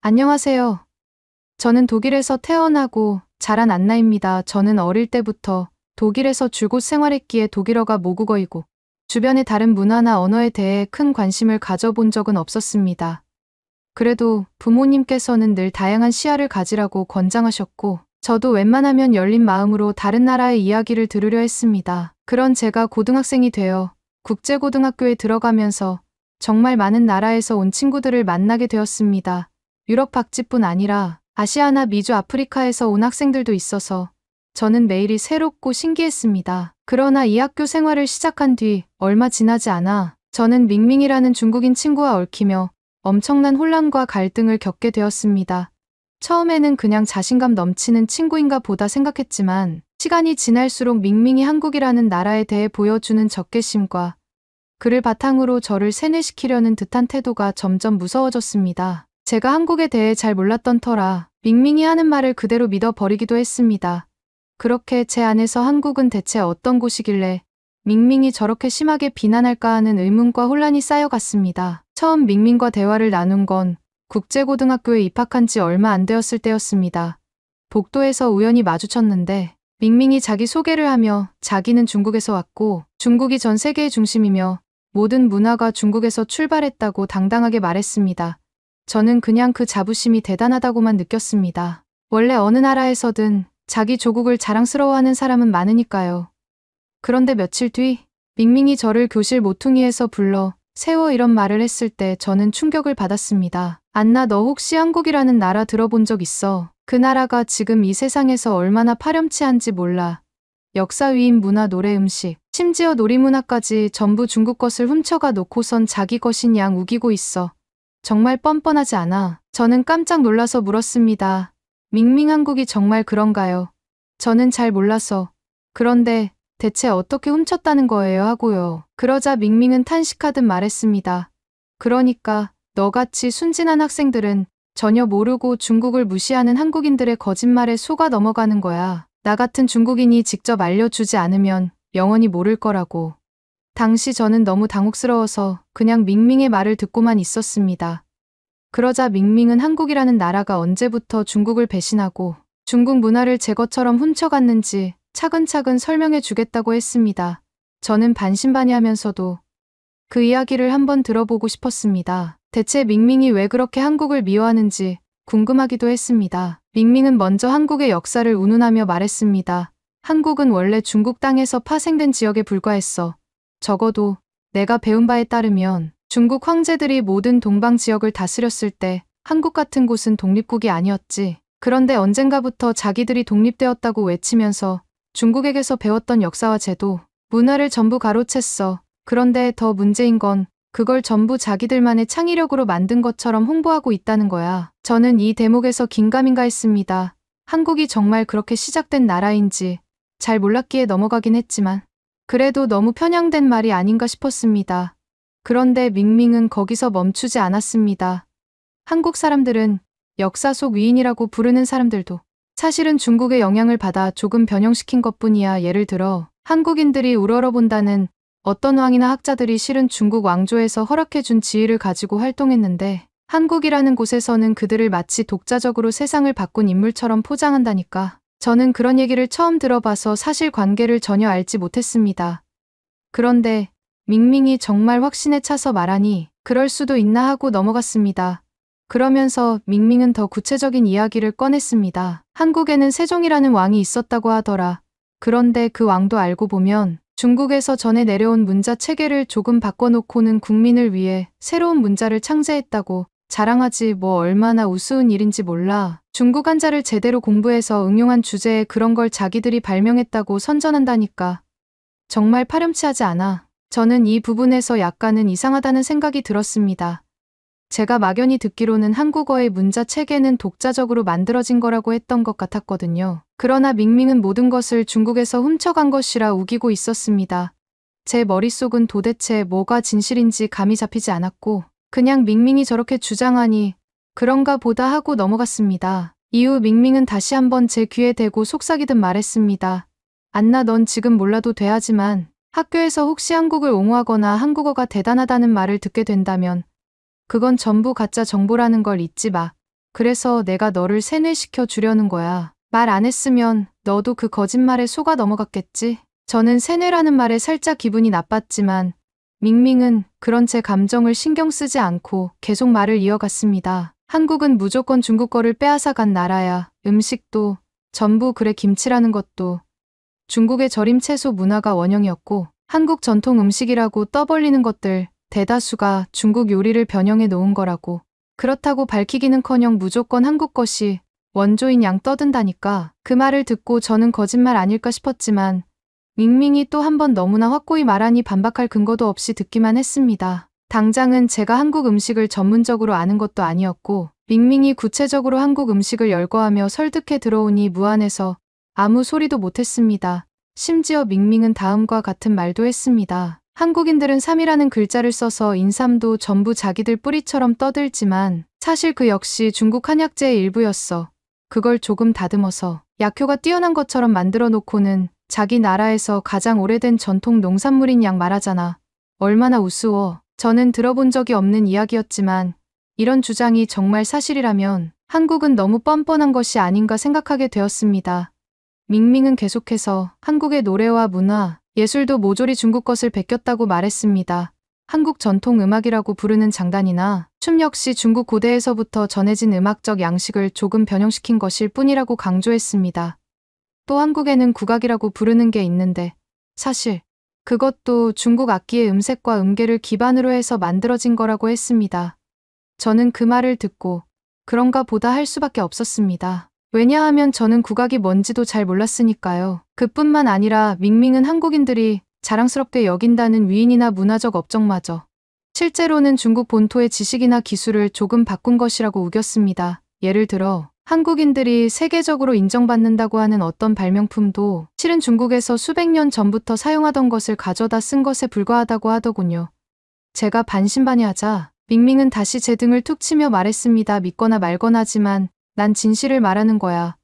안녕하세요. 저는 독일에서 태어나고 자란 안나입니다. 저는 어릴 때부터 독일에서 줄곧 생활했기에 독일어가 모국어이고 주변의 다른 문화나 언어에 대해 큰 관심을 가져본 적은 없었습니다. 그래도 부모님께서는 늘 다양한 시야를 가지라고 권장하셨고 저도 웬만하면 열린 마음으로 다른 나라의 이야기를 들으려 했습니다. 그런 제가 고등학생이 되어 국제고등학교에 들어가면서 정말 많은 나라에서 온 친구들을 만나게 되었습니다. 유럽 박쥐뿐 아니라 아시아나 미주 아프리카에서 온 학생들도 있어서 저는 매일이 새롭고 신기했습니다. 그러나 이 학교 생활을 시작한 뒤 얼마 지나지 않아 저는 밍밍이라는 중국인 친구와 얽히며 엄청난 혼란과 갈등을 겪게 되었습니다. 처음에는 그냥 자신감 넘치는 친구인가 보다 생각했지만 시간이 지날수록 밍밍이 한국이라는 나라에 대해 보여주는 적개심과 그를 바탕으로 저를 세뇌시키려는 듯한 태도가 점점 무서워졌습니다. 제가 한국에 대해 잘 몰랐던 터라 밍밍이 하는 말을 그대로 믿어버리기도 했습니다. 그렇게 제 안에서 한국은 대체 어떤 곳이길래 밍밍이 저렇게 심하게 비난할까 하는 의문과 혼란이 쌓여갔습니다. 처음 밍밍과 대화를 나눈 건 국제고등학교에 입학한 지 얼마 안 되었을 때였습니다. 복도에서 우연히 마주쳤는데 밍밍이 자기 소개를 하며 자기는 중국에서 왔고 중국이 전 세계의 중심이며 모든 문화가 중국에서 출발했다고 당당하게 말했습니다. 저는 그냥 그 자부심이 대단하다고만 느꼈습니다. 원래 어느 나라에서든 자기 조국을 자랑스러워하는 사람은 많으니까요. 그런데 며칠 뒤 밍밍이 저를 교실 모퉁이에서 불러 세워 이런 말을 했을 때 저는 충격을 받았습니다. 안나, 너 혹시 한국이라는 나라 들어본 적 있어? 그 나라가 지금 이 세상에서 얼마나 파렴치한지 몰라. 역사 위인 문화, 노래, 음식, 심지어 놀이문화까지 전부 중국 것을 훔쳐가 놓고선 자기 것인 양 우기고 있어. 정말 뻔뻔하지 않아? 저는 깜짝 놀라서 물었습니다. 밍밍, 한국이 정말 그런가요? 저는 잘 몰라서. 그런데 대체 어떻게 훔쳤다는 거예요 하고요. 그러자 밍밍은 탄식하듯 말했습니다. 그러니까 너같이 순진한 학생들은 전혀 모르고 중국을 무시하는 한국인들의 거짓말에 속아 넘어가는 거야. 나 같은 중국인이 직접 알려주지 않으면 영원히 모를 거라고. 당시 저는 너무 당혹스러워서 그냥 밍밍의 말을 듣고만 있었습니다. 그러자 밍밍은 한국이라는 나라가 언제부터 중국을 배신하고 중국 문화를 제 것처럼 훔쳐갔는지 차근차근 설명해 주겠다고 했습니다. 저는 반신반의하면서도 그 이야기를 한번 들어보고 싶었습니다. 대체 밍밍이 왜 그렇게 한국을 미워하는지 궁금하기도 했습니다. 밍밍은 먼저 한국의 역사를 운운하며 말했습니다. 한국은 원래 중국 땅에서 파생된 지역에 불과했어. 적어도 내가 배운 바에 따르면 중국 황제들이 모든 동방 지역을 다스렸을 때 한국 같은 곳은 독립국이 아니었지. 그런데 언젠가부터 자기들이 독립되었다고 외치면서 중국에게서 배웠던 역사와 제도, 문화를 전부 가로챘어. 그런데 더 문제인 건 그걸 전부 자기들만의 창의력으로 만든 것처럼 홍보하고 있다는 거야. 저는 이 대목에서 긴가민가 했습니다. 한국이 정말 그렇게 시작된 나라인지 잘 몰랐기에 넘어가긴 했지만 그래도 너무 편향된 말이 아닌가 싶었습니다. 그런데 밍밍은 거기서 멈추지 않았습니다. 한국 사람들은 역사 속 위인이라고 부르는 사람들도 사실은 중국의 영향을 받아 조금 변형시킨 것뿐이야. 예를 들어 한국인들이 우러러본다는 어떤 왕이나 학자들이 실은 중국 왕조에서 허락해준 지위를 가지고 활동했는데 한국이라는 곳에서는 그들을 마치 독자적으로 세상을 바꾼 인물처럼 포장한다니까. 저는 그런 얘기를 처음 들어봐서 사실관계를 전혀 알지 못했습니다. 그런데 밍밍이 정말 확신에 차서 말하니 그럴 수도 있나 하고 넘어갔습니다. 그러면서 밍밍은 더 구체적인 이야기를 꺼냈습니다. 한국에는 세종이라는 왕이 있었다고 하더라. 그런데 그 왕도 알고 보면 중국에서 전해 내려온 문자 체계를 조금 바꿔놓고는 국민을 위해 새로운 문자를 창제했다고 자랑하지. 뭐 얼마나 우스운 일인지 몰라. 중국 한자를 제대로 공부해서 응용한 주제에 그런 걸 자기들이 발명했다고 선전한다니까. 정말 파렴치하지 않아. 저는 이 부분에서 약간은 이상하다는 생각이 들었습니다. 제가 막연히 듣기로는 한국어의 문자 체계는 독자적으로 만들어진 거라고 했던 것 같았거든요. 그러나 밍밍은 모든 것을 중국에서 훔쳐간 것이라 우기고 있었습니다. 제 머릿속은 도대체 뭐가 진실인지 감이 잡히지 않았고 그냥 밍밍이 저렇게 주장하니 그런가 보다 하고 넘어갔습니다. 이후 밍밍은 다시 한번 제 귀에 대고 속삭이듯 말했습니다. 안나, 넌 지금 몰라도 돼. 하지만 학교에서 혹시 한국을 옹호하거나 한국어가 대단하다는 말을 듣게 된다면 그건 전부 가짜 정보라는 걸 잊지 마. 그래서 내가 너를 세뇌시켜 주려는 거야. 말 안 했으면 너도 그 거짓말에 속아 넘어갔겠지? 저는 세뇌라는 말에 살짝 기분이 나빴지만 밍밍은 그런 제 감정을 신경 쓰지 않고 계속 말을 이어갔습니다. 한국은 무조건 중국 거를 빼앗아 간 나라야. 음식도 전부 그래, 김치라는 것도 중국의 절임 채소 문화가 원형이었고 한국 전통 음식이라고 떠벌리는 것들 대다수가 중국 요리를 변형해 놓은 거라고. 그렇다고 밝히기는커녕 무조건 한국 것이 원조인 양 떠든다니까. 그 말을 듣고 저는 거짓말 아닐까 싶었지만 밍밍이 또 한 번 너무나 확고히 말하니 반박할 근거도 없이 듣기만 했습니다. 당장은 제가 한국 음식을 전문적으로 아는 것도 아니었고 밍밍이 구체적으로 한국 음식을 열거하며 설득해 들어오니 무안해서 아무 소리도 못했습니다. 심지어 밍밍은 다음과 같은 말도 했습니다. 한국인들은 삼이라는 글자를 써서 인삼도 전부 자기들 뿌리처럼 떠들지만 사실 그 역시 중국 한약재의 일부였어. 그걸 조금 다듬어서 약효가 뛰어난 것처럼 만들어 놓고는 자기 나라에서 가장 오래된 전통 농산물인 양 말하잖아. 얼마나 우스워. 저는 들어본 적이 없는 이야기였지만 이런 주장이 정말 사실이라면 한국은 너무 뻔뻔한 것이 아닌가 생각하게 되었습니다. 밍밍은 계속해서 한국의 노래와 문화, 예술도 모조리 중국 것을 베꼈다고 말했습니다. 한국 전통 음악이라고 부르는 장단이나 춤 역시 중국 고대에서부터 전해진 음악적 양식을 조금 변형시킨 것일 뿐이라고 강조했습니다. 또 한국에는 국악이라고 부르는 게 있는데 사실 그것도 중국 악기의 음색과 음계를 기반으로 해서 만들어진 거라고 했습니다. 저는 그 말을 듣고 그런가 보다 할 수밖에 없었습니다. 왜냐하면 저는 국악이 뭔지도 잘 몰랐으니까요. 그뿐만 아니라 밍밍은 한국인들이 자랑스럽게 여긴다는 위인이나 문화적 업적마저 실제로는 중국 본토의 지식이나 기술을 조금 바꾼 것이라고 우겼습니다. 예를 들어 한국인들이 세계적으로 인정받는다고 하는 어떤 발명품도 실은 중국에서 수백 년 전부터 사용하던 것을 가져다 쓴 것에 불과하다고 하더군요. 제가 반신반의하자 밍밍은 다시 제 등을 툭 치며 말했습니다. 믿거나 말거나지만 난 진실을 말하는 거야.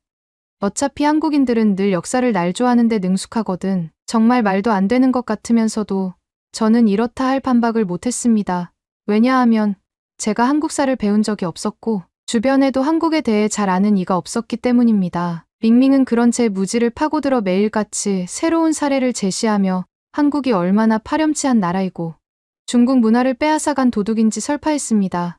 어차피 한국인들은 늘 역사를 날조하는데 능숙하거든. 정말 말도 안 되는 것 같으면서도 저는 이렇다 할 반박을 못했습니다. 왜냐하면 제가 한국사를 배운 적이 없었고 주변에도 한국에 대해 잘 아는 이가 없었기 때문입니다. 밍밍은 그런 제 무지를 파고들어 매일같이 새로운 사례를 제시하며 한국이 얼마나 파렴치한 나라이고 중국 문화를 빼앗아간 도둑인지 설파했습니다.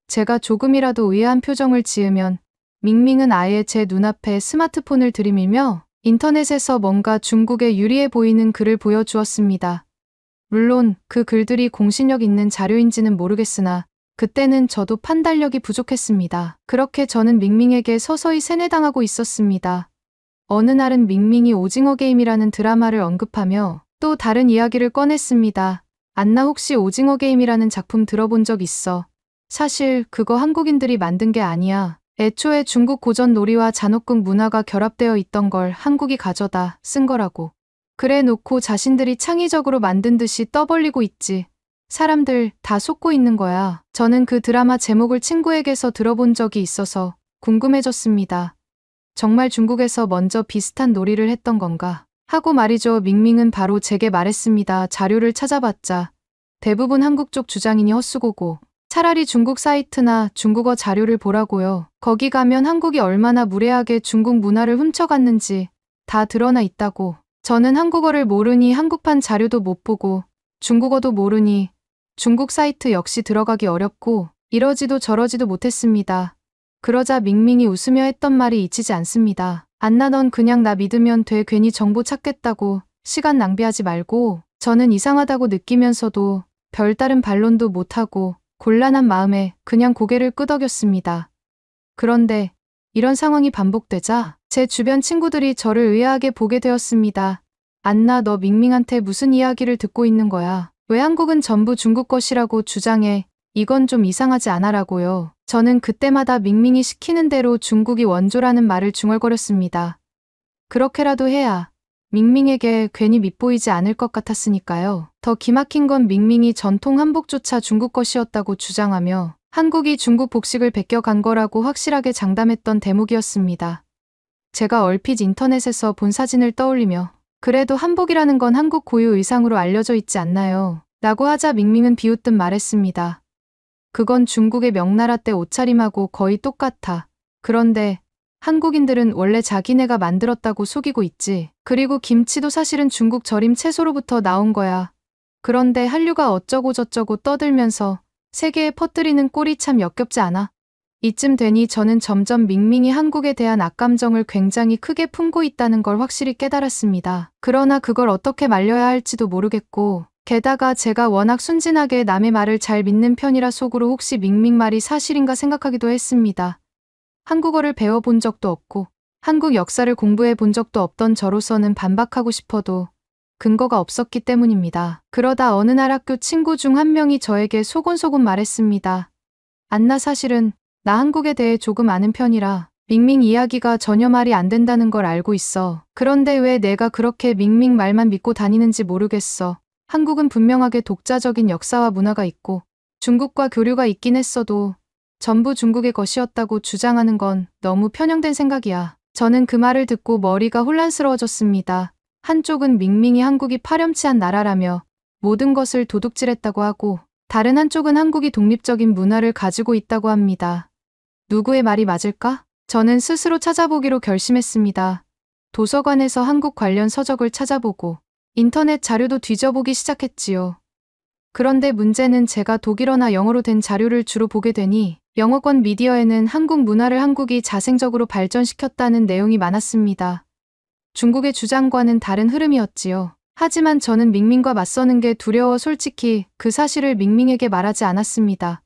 제가 조금이라도 의아한 표정을 지으면 밍밍은 아예 제 눈앞에 스마트폰을 들이밀며 인터넷에서 뭔가 중국에 유리해 보이는 글을 보여주었습니다. 물론 그 글들이 공신력 있는 자료인지는 모르겠으나 그때는 저도 판단력이 부족했습니다. 그렇게 저는 밍밍에게 서서히 세뇌당하고 있었습니다. 어느 날은 밍밍이 오징어 게임이라는 드라마를 언급하며 또 다른 이야기를 꺼냈습니다. 안나 혹시 오징어 게임이라는 작품 들어본 적 있어? 사실 그거 한국인들이 만든 게 아니야. 애초에 중국 고전 놀이와 잔혹극 문화가 결합되어 있던 걸 한국이 가져다 쓴 거라고. 그래 놓고 자신들이 창의적으로 만든 듯이 떠벌리고 있지. 사람들 다 속고 있는 거야. 저는 그 드라마 제목을 친구에게서 들어본 적이 있어서 궁금해졌습니다. 정말 중국에서 먼저 비슷한 놀이를 했던 건가? 하고 말이죠. 밍밍은 바로 제게 말했습니다. 자료를 찾아봤자 대부분 한국 쪽 주장이니 헛수고고 차라리 중국 사이트나 중국어 자료를 보라고요. 거기 가면 한국이 얼마나 무례하게 중국 문화를 훔쳐갔는지 다 드러나 있다고. 저는 한국어를 모르니 한국판 자료도 못 보고 중국어도 모르니 중국 사이트 역시 들어가기 어렵고 이러지도 저러지도 못했습니다. 그러자 밍밍이 웃으며 했던 말이 잊히지 않습니다. 안나 넌 그냥 나 믿으면 돼. 괜히 정보 찾겠다고 시간 낭비하지 말고. 저는 이상하다고 느끼면서도 별다른 반론도 못하고 곤란한 마음에 그냥 고개를 끄덕였습니다. 그런데 이런 상황이 반복되자 제 주변 친구들이 저를 의아하게 보게 되었습니다. 안나 너 밍밍한테 무슨 이야기를 듣고 있는 거야? 왜 한국은 전부 중국 것이라고 주장해? 이건 좀 이상하지 않아라고요. 저는 그때마다 밍밍이 시키는 대로 중국이 원조라는 말을 중얼거렸습니다. 그렇게라도 해야 밍밍에게 괜히 밉보이지 않을 것 같았으니까요. 더 기막힌 건 밍밍이 전통 한복조차 중국 것이었다고 주장하며 한국이 중국 복식을 베껴간 거라고 확실하게 장담했던 대목이었습니다. 제가 얼핏 인터넷에서 본 사진을 떠올리며 그래도 한복이라는 건 한국 고유 의상으로 알려져 있지 않나요? 라고 하자 밍밍은 비웃듯 말했습니다. 그건 중국의 명나라 때 옷차림하고 거의 똑같아. 그런데 한국인들은 원래 자기네가 만들었다고 속이고 있지. 그리고 김치도 사실은 중국 절임 채소로부터 나온 거야. 그런데 한류가 어쩌고 저쩌고 떠들면서 세계에 퍼뜨리는 꼴이 참 역겹지 않아? 이쯤 되니 저는 점점 밍밍이 한국에 대한 악감정을 굉장히 크게 품고 있다는 걸 확실히 깨달았습니다. 그러나 그걸 어떻게 말려야 할지도 모르겠고, 게다가 제가 워낙 순진하게 남의 말을 잘 믿는 편이라 속으로 혹시 밍밍 말이 사실인가 생각하기도 했습니다. 한국어를 배워본 적도 없고 한국 역사를 공부해 본 적도 없던 저로서는 반박하고 싶어도 근거가 없었기 때문입니다. 그러다 어느 날 학교 친구 중 한 명이 저에게 소곤소곤 말했습니다. 안나, 사실은 나 한국에 대해 조금 아는 편이라 밍밍 이야기가 전혀 말이 안 된다는 걸 알고 있어. 그런데 왜 내가 그렇게 밍밍 말만 믿고 다니는지 모르겠어. 한국은 분명하게 독자적인 역사와 문화가 있고 중국과 교류가 있긴 했어도 전부 중국의 것이었다고 주장하는 건 너무 편향된 생각이야. 저는 그 말을 듣고 머리가 혼란스러워졌습니다. 한쪽은 밍밍이 한국이 파렴치한 나라라며 모든 것을 도둑질했다고 하고, 다른 한쪽은 한국이 독립적인 문화를 가지고 있다고 합니다. 누구의 말이 맞을까? 저는 스스로 찾아보기로 결심했습니다. 도서관에서 한국 관련 서적을 찾아보고 인터넷 자료도 뒤져보기 시작했지요. 그런데 문제는 제가 독일어나 영어로 된 자료를 주로 보게 되니 영어권 미디어에는 한국 문화를 한국이 자생적으로 발전시켰다는 내용이 많았습니다. 중국의 주장과는 다른 흐름이었지요. 하지만 저는 밍밍과 맞서는 게 두려워 솔직히 그 사실을 밍밍에게 말하지 않았습니다.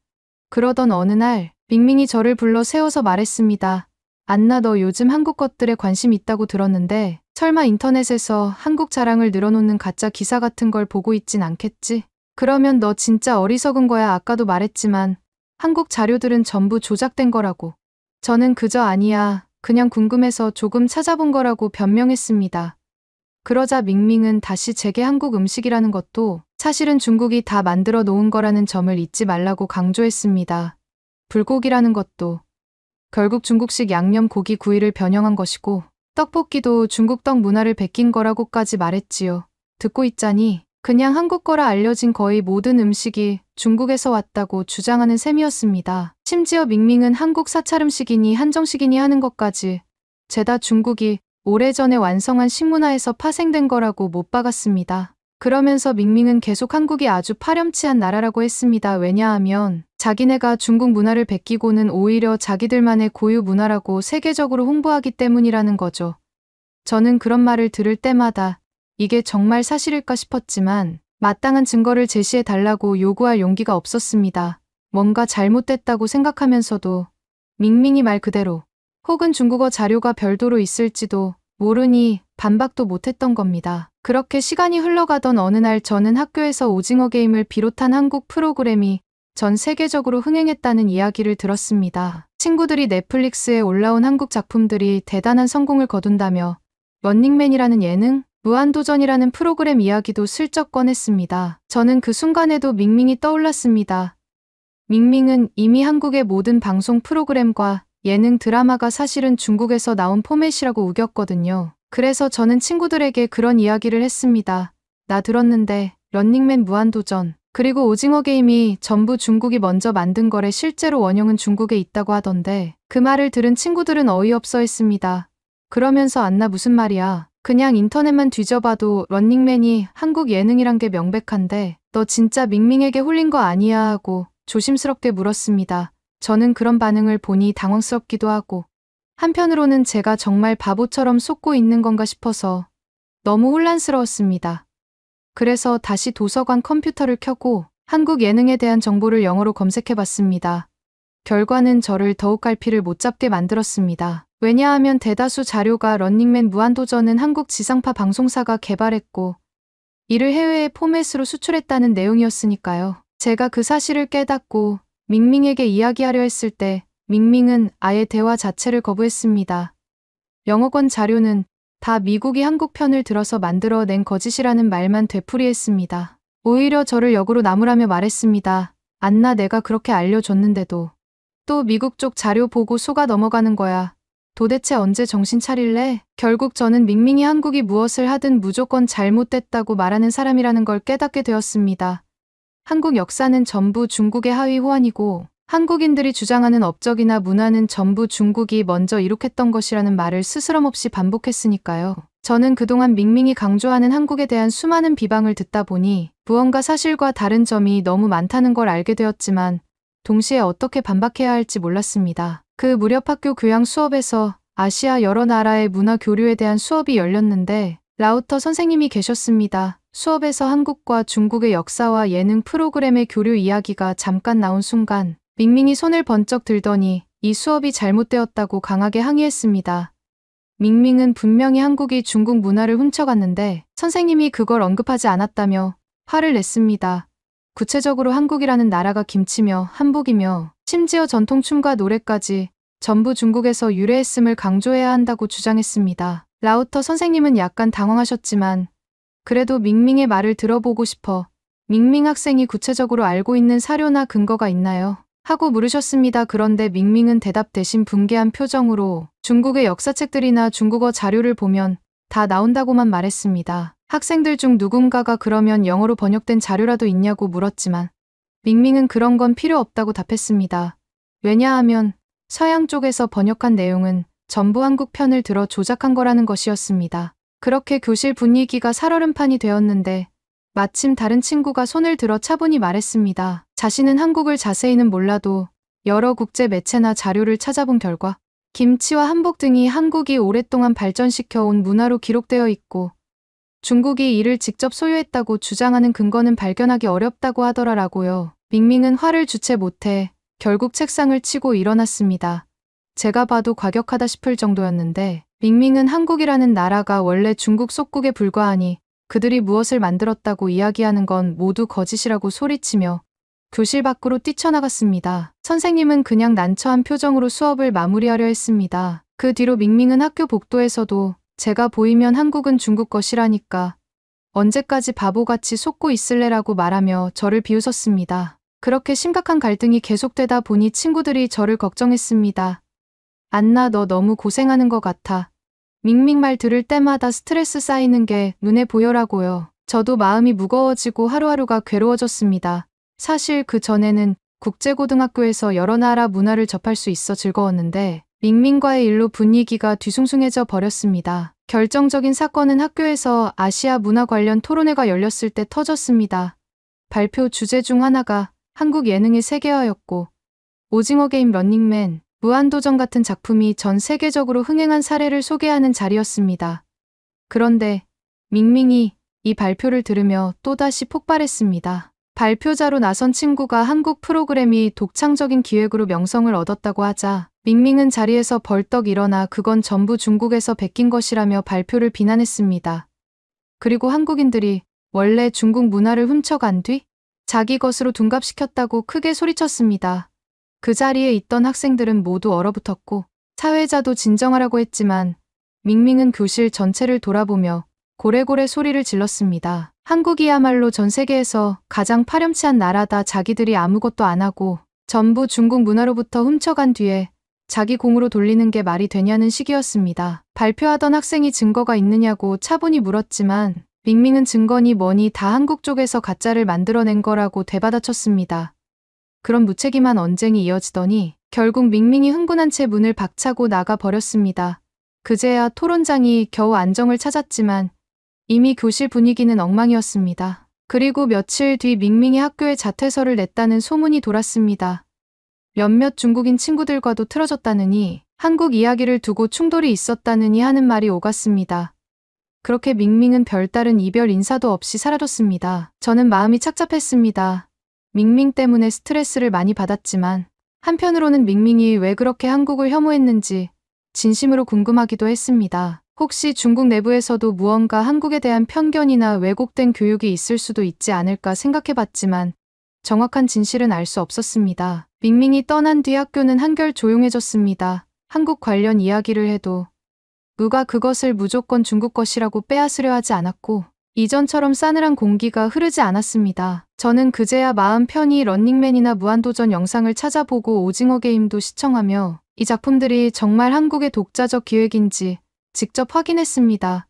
그러던 어느 날 밍밍이 저를 불러 세워서 말했습니다. 안나, 너 요즘 한국 것들에 관심 있다고 들었는데 설마 인터넷에서 한국 자랑을 늘어놓는 가짜 기사 같은 걸 보고 있진 않겠지? 그러면 너 진짜 어리석은 거야. 아까도 말했지만 한국 자료들은 전부 조작된 거라고. 저는 그저 아니야, 그냥 궁금해서 조금 찾아본 거라고 변명했습니다. 그러자 밍밍은 다시 제게 한국 음식이라는 것도 사실은 중국이 다 만들어 놓은 거라는 점을 잊지 말라고 강조했습니다. 불고기라는 것도 결국 중국식 양념 고기 구이를 변형한 것이고, 떡볶이도 중국 떡 문화를 베낀 거라고까지 말했지요. 듣고 있자니 그냥 한국 거라 알려진 거의 모든 음식이 중국에서 왔다고 주장하는 셈이었습니다. 심지어 밍밍은 한국 사찰음식이니 한정식이니 하는 것까지 죄다 중국이 오래전에 완성한 식문화에서 파생된 거라고 못 박았습니다. 그러면서 밍밍은 계속 한국이 아주 파렴치한 나라라고 했습니다. 왜냐하면 자기네가 중국 문화를 베끼고는 오히려 자기들만의 고유 문화라고 세계적으로 홍보하기 때문이라는 거죠. 저는 그런 말을 들을 때마다 이게 정말 사실일까 싶었지만 마땅한 증거를 제시해 달라고 요구할 용기가 없었습니다. 뭔가 잘못됐다고 생각하면서도 밍밍이 말 그대로 혹은 중국어 자료가 별도로 있을지도 모르니 반박도 못했던 겁니다. 그렇게 시간이 흘러가던 어느 날 저는 학교에서 오징어 게임을 비롯한 한국 프로그램이 전 세계적으로 흥행했다는 이야기를 들었습니다. 친구들이 넷플릭스에 올라온 한국 작품들이 대단한 성공을 거둔다며 런닝맨이라는 예능, 무한도전이라는 프로그램 이야기도 슬쩍 꺼냈습니다. 저는 그 순간에도 밍밍이 떠올랐습니다. 밍밍은 이미 한국의 모든 방송 프로그램과 예능 드라마가 사실은 중국에서 나온 포맷이라고 우겼거든요. 그래서 저는 친구들에게 그런 이야기를 했습니다. 나 들었는데 런닝맨, 무한도전, 그리고 오징어 게임이 전부 중국이 먼저 만든 거래. 실제로 원형은 중국에 있다고 하던데. 그 말을 들은 친구들은 어이없어 했습니다. 그러면서 안나, 무슨 말이야. 그냥 인터넷만 뒤져봐도 런닝맨이 한국 예능이란 게 명백한데 너 진짜 밍밍에게 홀린 거 아니야 하고 조심스럽게 물었습니다. 저는 그런 반응을 보니 당황스럽기도 하고 한편으로는 제가 정말 바보처럼 속고 있는 건가 싶어서 너무 혼란스러웠습니다. 그래서 다시 도서관 컴퓨터를 켜고 한국 예능에 대한 정보를 영어로 검색해봤습니다. 결과는 저를 더욱 갈피를 못 잡게 만들었습니다. 왜냐하면 대다수 자료가 런닝맨, 무한도전은 한국 지상파 방송사가 개발했고 이를 해외의 포맷으로 수출했다는 내용이었으니까요. 제가 그 사실을 깨닫고 밍밍에게 이야기하려 했을 때 밍밍은 아예 대화 자체를 거부했습니다. 영어권 자료는 다 미국이 한국 편을 들어서 만들어낸 거짓이라는 말만 되풀이했습니다. 오히려 저를 역으로 나무라며 말했습니다. 안나, 내가 그렇게 알려줬는데도 또 미국 쪽 자료 보고 속아 넘어가는 거야. 도대체 언제 정신 차릴래? 결국 저는 밍밍이 한국이 무엇을 하든 무조건 잘못됐다고 말하는 사람이라는 걸 깨닫게 되었습니다. 한국 역사는 전부 중국의 하위 호환이고 한국인들이 주장하는 업적이나 문화는 전부 중국이 먼저 이룩했던 것이라는 말을 스스럼없이 반복했으니까요. 저는 그동안 밍밍이 강조하는 한국에 대한 수많은 비방을 듣다 보니 무언가 사실과 다른 점이 너무 많다는 걸 알게 되었지만 동시에 어떻게 반박해야 할지 몰랐습니다. 그 무렵 학교 교양 수업에서 아시아 여러 나라의 문화 교류에 대한 수업이 열렸는데 라우터 선생님이 계셨습니다. 수업에서 한국과 중국의 역사와 예능 프로그램의 교류 이야기가 잠깐 나온 순간 밍밍이 손을 번쩍 들더니 이 수업이 잘못되었다고 강하게 항의했습니다. 밍밍은 분명히 한국이 중국 문화를 훔쳐갔는데 선생님이 그걸 언급하지 않았다며 화를 냈습니다. 구체적으로 한국이라는 나라가 김치며 한복이며 심지어 전통춤과 노래까지 전부 중국에서 유래했음을 강조해야 한다고 주장했습니다. 라우터 선생님은 약간 당황하셨지만 그래도 밍밍의 말을 들어보고 싶어 밍밍 학생이 구체적으로 알고 있는 사료나 근거가 있나요? 하고 물으셨습니다. 그런데 밍밍은 대답 대신 분개한 표정으로 중국의 역사책들이나 중국어 자료를 보면 다 나온다고만 말했습니다. 학생들 중 누군가가 그러면 영어로 번역된 자료라도 있냐고 물었지만 밍밍은 그런 건 필요 없다고 답했습니다. 왜냐하면 서양 쪽에서 번역한 내용은 전부 한국 편을 들어 조작한 거라는 것이었습니다. 그렇게 교실 분위기가 살얼음판이 되었는데 마침 다른 친구가 손을 들어 차분히 말했습니다. 자신은 한국을 자세히는 몰라도 여러 국제 매체나 자료를 찾아본 결과 김치와 한복 등이 한국이 오랫동안 발전시켜 온 문화로 기록되어 있고 중국이 이를 직접 소유했다고 주장하는 근거는 발견하기 어렵다고 하더라고요. 밍밍은 화를 주체 못해 결국 책상을 치고 일어났습니다. 제가 봐도 과격하다 싶을 정도였는데 밍밍은 한국이라는 나라가 원래 중국 속국에 불과하니 그들이 무엇을 만들었다고 이야기하는 건 모두 거짓이라고 소리치며 교실 밖으로 뛰쳐나갔습니다. 선생님은 그냥 난처한 표정으로 수업을 마무리하려 했습니다. 그 뒤로 밍밍은 학교 복도에서도 제가 보이면 한국은 중국 것이라니까 언제까지 바보같이 속고 있을래라고 말하며 저를 비웃었습니다. 그렇게 심각한 갈등이 계속되다 보니 친구들이 저를 걱정했습니다. 안나, 너 너무 고생하는 것 같아. 밍밍 말 들을 때마다 스트레스 쌓이는 게 눈에 보여라고요. 저도 마음이 무거워지고 하루하루가 괴로워졌습니다. 사실 그 전에는 국제고등학교에서 여러 나라 문화를 접할 수 있어 즐거웠는데 밍밍과의 일로 분위기가 뒤숭숭해져 버렸습니다. 결정적인 사건은 학교에서 아시아 문화 관련 토론회가 열렸을 때 터졌습니다. 발표 주제 중 하나가 한국 예능의 세계화였고 오징어 게임, 런닝맨, 무한도전 같은 작품이 전 세계적으로 흥행한 사례를 소개하는 자리였습니다. 그런데 밍밍이 이 발표를 들으며 또다시 폭발했습니다. 발표자로 나선 친구가 한국 프로그램이 독창적인 기획으로 명성을 얻었다고 하자 밍밍은 자리에서 벌떡 일어나 그건 전부 중국에서 베낀 것이라며 발표를 비난했습니다. 그리고 한국인들이 원래 중국 문화를 훔쳐간 뒤 자기 것으로 둔갑시켰다고 크게 소리쳤습니다. 그 자리에 있던 학생들은 모두 얼어붙었고 사회자도 진정하라고 했지만 밍밍은 교실 전체를 돌아보며 고래고래 소리를 질렀습니다. 한국이야말로 전 세계에서 가장 파렴치한 나라다. 자기들이 아무것도 안 하고 전부 중국 문화로부터 훔쳐간 뒤에 자기 공으로 돌리는 게 말이 되냐는 식이었습니다. 발표하던 학생이 증거가 있느냐고 차분히 물었지만 밍밍은 증거니 뭐니 다 한국 쪽에서 가짜를 만들어낸 거라고 되받아쳤습니다. 그런 무책임한 언쟁이 이어지더니 결국 밍밍이 흥분한 채 문을 박차고 나가 버렸습니다. 그제야 토론장이 겨우 안정을 찾았지만 이미 교실 분위기는 엉망이었습니다. 그리고 며칠 뒤 밍밍이 학교에 자퇴서를 냈다는 소문이 돌았습니다. 몇몇 중국인 친구들과도 틀어졌다느니 한국 이야기를 두고 충돌이 있었다느니 하는 말이 오갔습니다. 그렇게 밍밍은 별다른 이별 인사도 없이 사라졌습니다. 저는 마음이 착잡했습니다. 밍밍 때문에 스트레스를 많이 받았지만 한편으로는 밍밍이 왜 그렇게 한국을 혐오했는지 진심으로 궁금하기도 했습니다. 혹시 중국 내부에서도 무언가 한국에 대한 편견이나 왜곡된 교육이 있을 수도 있지 않을까 생각해봤지만 정확한 진실은 알 수 없었습니다. 밍밍이 떠난 뒤 학교는 한결 조용해졌습니다. 한국 관련 이야기를 해도 누가 그것을 무조건 중국 것이라고 빼앗으려 하지 않았고 이전처럼 싸늘한 공기가 흐르지 않았습니다. 저는 그제야 마음 편히 런닝맨이나 무한도전 영상을 찾아보고 오징어 게임도 시청하며 이 작품들이 정말 한국의 독자적 기획인지 직접 확인했습니다.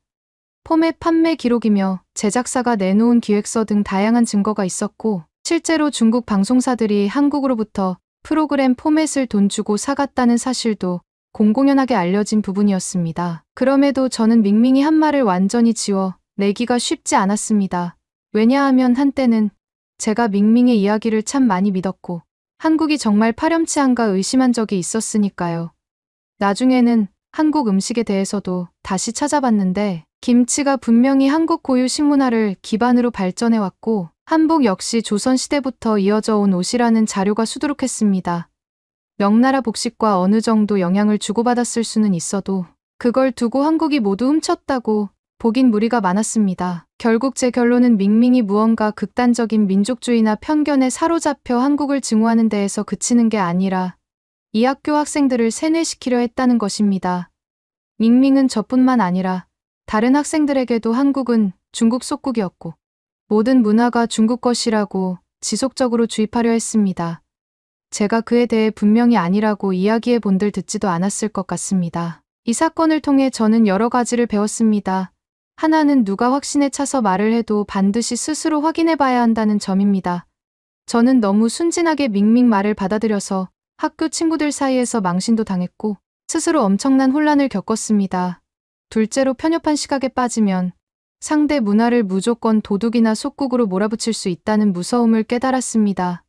포맷 판매 기록이며 제작사가 내놓은 기획서 등 다양한 증거가 있었고 실제로 중국 방송사들이 한국으로부터 프로그램 포맷을 돈 주고 사갔다는 사실도 공공연하게 알려진 부분이었습니다. 그럼에도 저는 밍밍이 한 말을 완전히 지워 내기가 쉽지 않았습니다. 왜냐하면 한때는 제가 밍밍의 이야기를 참 많이 믿었고 한국이 정말 파렴치한가 의심한 적이 있었으니까요. 나중에는 한국 음식에 대해서도 다시 찾아봤는데 김치가 분명히 한국 고유 식문화를 기반으로 발전해왔고 한복 역시 조선시대부터 이어져 온 옷이라는 자료가 수두룩했습니다. 명나라 복식과 어느 정도 영향을 주고받았을 수는 있어도 그걸 두고 한국이 모두 훔쳤다고 보긴 무리가 많았습니다. 결국 제 결론은 밍밍이 무언가 극단적인 민족주의나 편견에 사로잡혀 한국을 증오하는 데에서 그치는 게 아니라 이 학교 학생들을 세뇌시키려 했다는 것입니다. 밍밍은 저뿐만 아니라 다른 학생들에게도 한국은 중국 속국이었고 모든 문화가 중국 것이라고 지속적으로 주입하려 했습니다. 제가 그에 대해 분명히 아니라고 이야기해 본들 듣지도 않았을 것 같습니다. 이 사건을 통해 저는 여러 가지를 배웠습니다. 하나는 누가 확신에 차서 말을 해도 반드시 스스로 확인해 봐야 한다는 점입니다. 저는 너무 순진하게 밍밍 말을 받아들여서 학교 친구들 사이에서 망신도 당했고 스스로 엄청난 혼란을 겪었습니다. 둘째로 편협한 시각에 빠지면 상대 문화를 무조건 도둑이나 속국으로 몰아붙일 수 있다는 무서움을 깨달았습니다.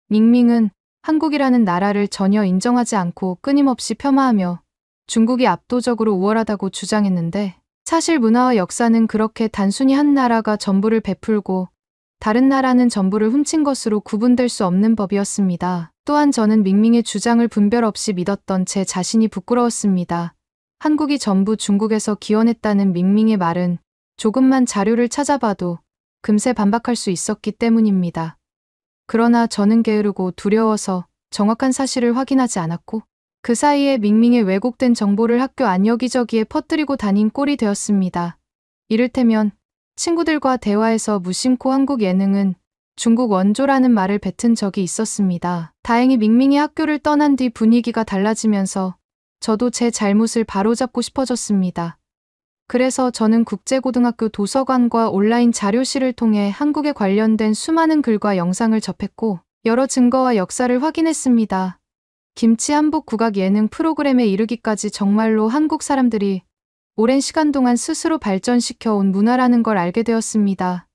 밍밍은 한국이라는 나라를 전혀 인정하지 않고 끊임없이 폄하하며 중국이 압도적으로 우월하다고 주장했는데 사실 문화와 역사는 그렇게 단순히 한 나라가 전부를 베풀고 다른 나라는 전부를 훔친 것으로 구분될 수 없는 법이었습니다. 또한 저는 밍밍의 주장을 분별 없이 믿었던 제 자신이 부끄러웠습니다. 한국이 전부 중국에서 기원했다는 밍밍의 말은 조금만 자료를 찾아봐도 금세 반박할 수 있었기 때문입니다. 그러나 저는 게으르고 두려워서 정확한 사실을 확인하지 않았고 그 사이에 밍밍의 왜곡된 정보를 학교 안 여기저기에 퍼뜨리고 다닌 꼴이 되었습니다. 이를테면 친구들과 대화에서 무심코 한국 예능은 중국 원조라는 말을 뱉은 적이 있었습니다. 다행히 밍밍이 학교를 떠난 뒤 분위기가 달라지면서 저도 제 잘못을 바로잡고 싶어졌습니다. 그래서 저는 국제고등학교 도서관과 온라인 자료실을 통해 한국에 관련된 수많은 글과 영상을 접했고 여러 증거와 역사를 확인했습니다. 김치 한복 국악 예능 프로그램에 이르기까지 정말로 한국 사람들이 오랜 시간 동안 스스로 발전시켜 온 문화라는 걸 알게 되었습니다.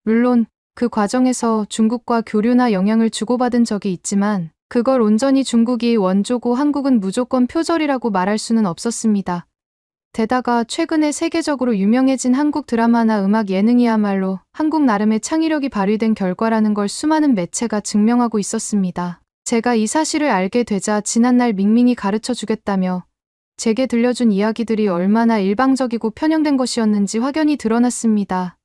물론 그 과정에서 중국과 교류나 영향을 주고받은 적이 있지만 그걸 온전히 중국이 원조고 한국은 무조건 표절이라고 말할 수는 없었습니다. 게다가 최근에 세계적으로 유명해진 한국 드라마나 음악 예능이야말로 한국 나름의 창의력이 발휘된 결과라는 걸 수많은 매체가 증명하고 있었습니다. 제가 이 사실을 알게 되자 지난날 밍밍이 가르쳐 주겠다며 제게 들려준 이야기들이 얼마나 일방적이고 편향된 것이었는지 확연히 드러났습니다.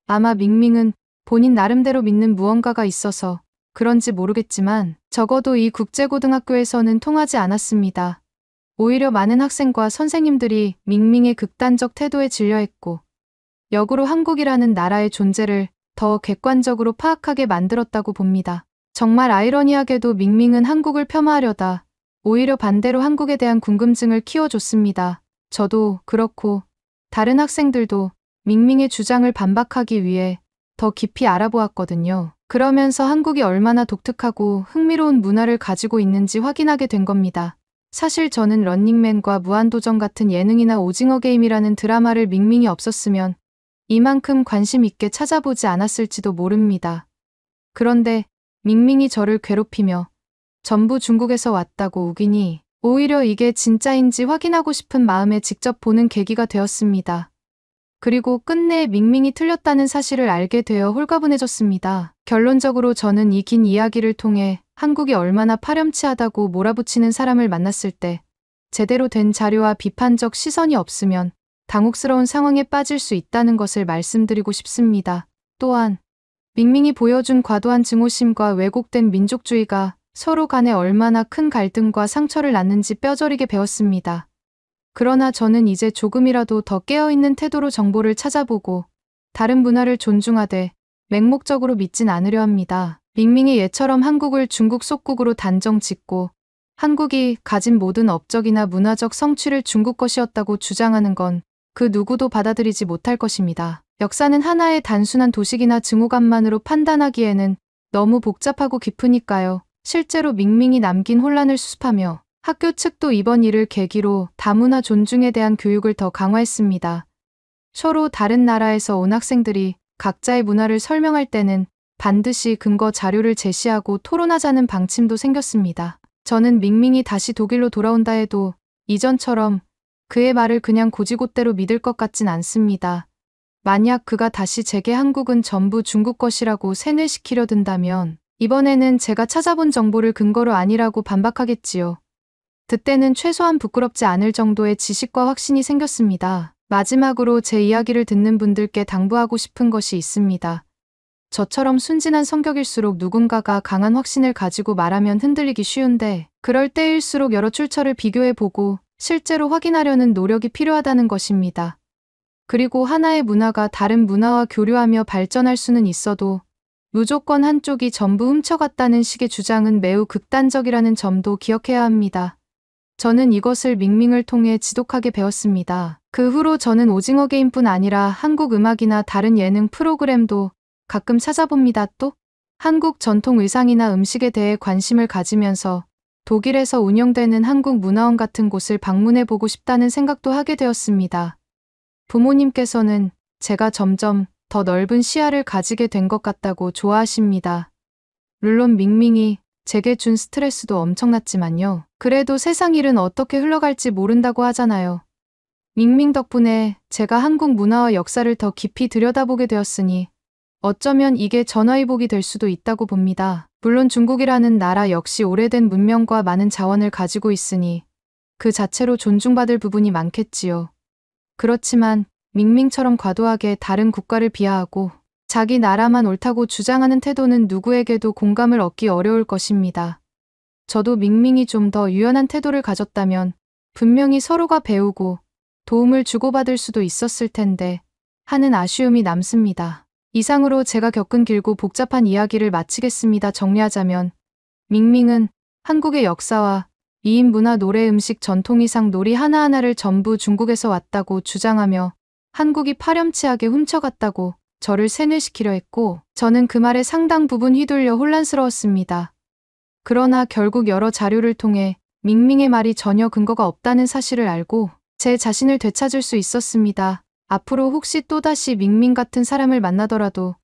아마 밍밍은 본인 나름대로 믿는 무언가가 있어서 그런지 모르겠지만 적어도 이 국제고등학교에서는 통하지 않았습니다. 오히려 많은 학생과 선생님들이 밍밍의 극단적 태도에 질려했고 역으로 한국이라는 나라의 존재를 더 객관적으로 파악하게 만들었다고 봅니다. 정말 아이러니하게도 밍밍은 한국을 폄하하려다 오히려 반대로 한국에 대한 궁금증을 키워줬습니다. 저도 그렇고 다른 학생들도 밍밍의 주장을 반박하기 위해 더 깊이 알아보았거든요. 그러면서 한국이 얼마나 독특하고 흥미로운 문화를 가지고 있는지 확인하게 된 겁니다. 사실 저는 런닝맨과 무한도전 같은 예능이나 오징어 게임이라는 드라마를 밍밍이 없었으면 이만큼 관심 있게 찾아보지 않았을지도 모릅니다. 그런데 밍밍이 저를 괴롭히며 전부 중국에서 왔다고 우기니 오히려 이게 진짜인지 확인하고 싶은 마음에 직접 보는 계기가 되었습니다. 그리고 끝내 밍밍이 틀렸다는 사실을 알게 되어 홀가분해졌습니다. 결론적으로 저는 이 긴 이야기를 통해 한국이 얼마나 파렴치하다고 몰아붙이는 사람을 만났을 때 제대로 된 자료와 비판적 시선이 없으면 당혹스러운 상황에 빠질 수 있다는 것을 말씀드리고 싶습니다. 또한 밍밍이 보여준 과도한 증오심과 왜곡된 민족주의가 서로 간에 얼마나 큰 갈등과 상처를 낳는지 뼈저리게 배웠습니다. 그러나 저는 이제 조금이라도 더 깨어있는 태도로 정보를 찾아보고 다른 문화를 존중하되 맹목적으로 믿진 않으려 합니다. 밍밍이 얘처럼 한국을 중국 속국으로 단정 짓고 한국이 가진 모든 업적이나 문화적 성취를 중국 것이었다고 주장하는 건 그 누구도 받아들이지 못할 것입니다. 역사는 하나의 단순한 도식이나 증오감만으로 판단하기에는 너무 복잡하고 깊으니까요. 실제로 밍밍이 남긴 혼란을 수습하며 학교 측도 이번 일을 계기로 다문화 존중에 대한 교육을 더 강화했습니다. 서로 다른 나라에서 온 학생들이 각자의 문화를 설명할 때는 반드시 근거 자료를 제시하고 토론하자는 방침도 생겼습니다. 저는 밍밍이 다시 독일로 돌아온다 해도 이전처럼 그의 말을 그냥 고지고대로 믿을 것 같진 않습니다. 만약 그가 다시 제게 한국은 전부 중국 것이라고 세뇌시키려 든다면 이번에는 제가 찾아본 정보를 근거로 아니라고 반박하겠지요. 그때는 최소한 부끄럽지 않을 정도의 지식과 확신이 생겼습니다. 마지막으로 제 이야기를 듣는 분들께 당부하고 싶은 것이 있습니다. 저처럼 순진한 성격일수록 누군가가 강한 확신을 가지고 말하면 흔들리기 쉬운데 그럴 때일수록 여러 출처를 비교해보고 실제로 확인하려는 노력이 필요하다는 것입니다. 그리고 하나의 문화가 다른 문화와 교류하며 발전할 수는 있어도 무조건 한쪽이 전부 훔쳐갔다는 식의 주장은 매우 극단적이라는 점도 기억해야 합니다. 저는 이것을 밍밍을 통해 지독하게 배웠습니다. 그 후로 저는 오징어 게임뿐 아니라 한국 음악이나 다른 예능 프로그램도 가끔 찾아봅니다. 또 한국 전통 의상이나 음식에 대해 관심을 가지면서 독일에서 운영되는 한국 문화원 같은 곳을 방문해보고 싶다는 생각도 하게 되었습니다. 부모님께서는 제가 점점 더 넓은 시야를 가지게 된 것 같다고 좋아하십니다. 물론 밍밍이 제게 준 스트레스도 엄청났지만요. 그래도 세상 일은 어떻게 흘러갈지 모른다고 하잖아요. 밍밍 덕분에 제가 한국 문화와 역사를 더 깊이 들여다보게 되었으니 어쩌면 이게 전화위복이 될 수도 있다고 봅니다. 물론 중국이라는 나라 역시 오래된 문명과 많은 자원을 가지고 있으니 그 자체로 존중받을 부분이 많겠지요. 그렇지만 밍밍처럼 과도하게 다른 국가를 비하하고 자기 나라만 옳다고 주장하는 태도는 누구에게도 공감을 얻기 어려울 것입니다. 저도 밍밍이 좀 더 유연한 태도를 가졌다면 분명히 서로가 배우고 도움을 주고받을 수도 있었을 텐데 하는 아쉬움이 남습니다. 이상으로 제가 겪은 길고 복잡한 이야기를 마치겠습니다. 정리하자면 밍밍은 한국의 역사와 미인 문화, 노래, 음식, 전통의상, 놀이 하나하나를 전부 중국에서 왔다고 주장하며 한국이 파렴치하게 훔쳐갔다고 저를 세뇌시키려 했고 저는 그 말에 상당 부분 휘둘려 혼란스러웠습니다. 그러나 결국 여러 자료를 통해 밍밍의 말이 전혀 근거가 없다는 사실을 알고 제 자신을 되찾을 수 있었습니다. 앞으로 혹시 또다시 밍밍 같은 사람을 만나더라도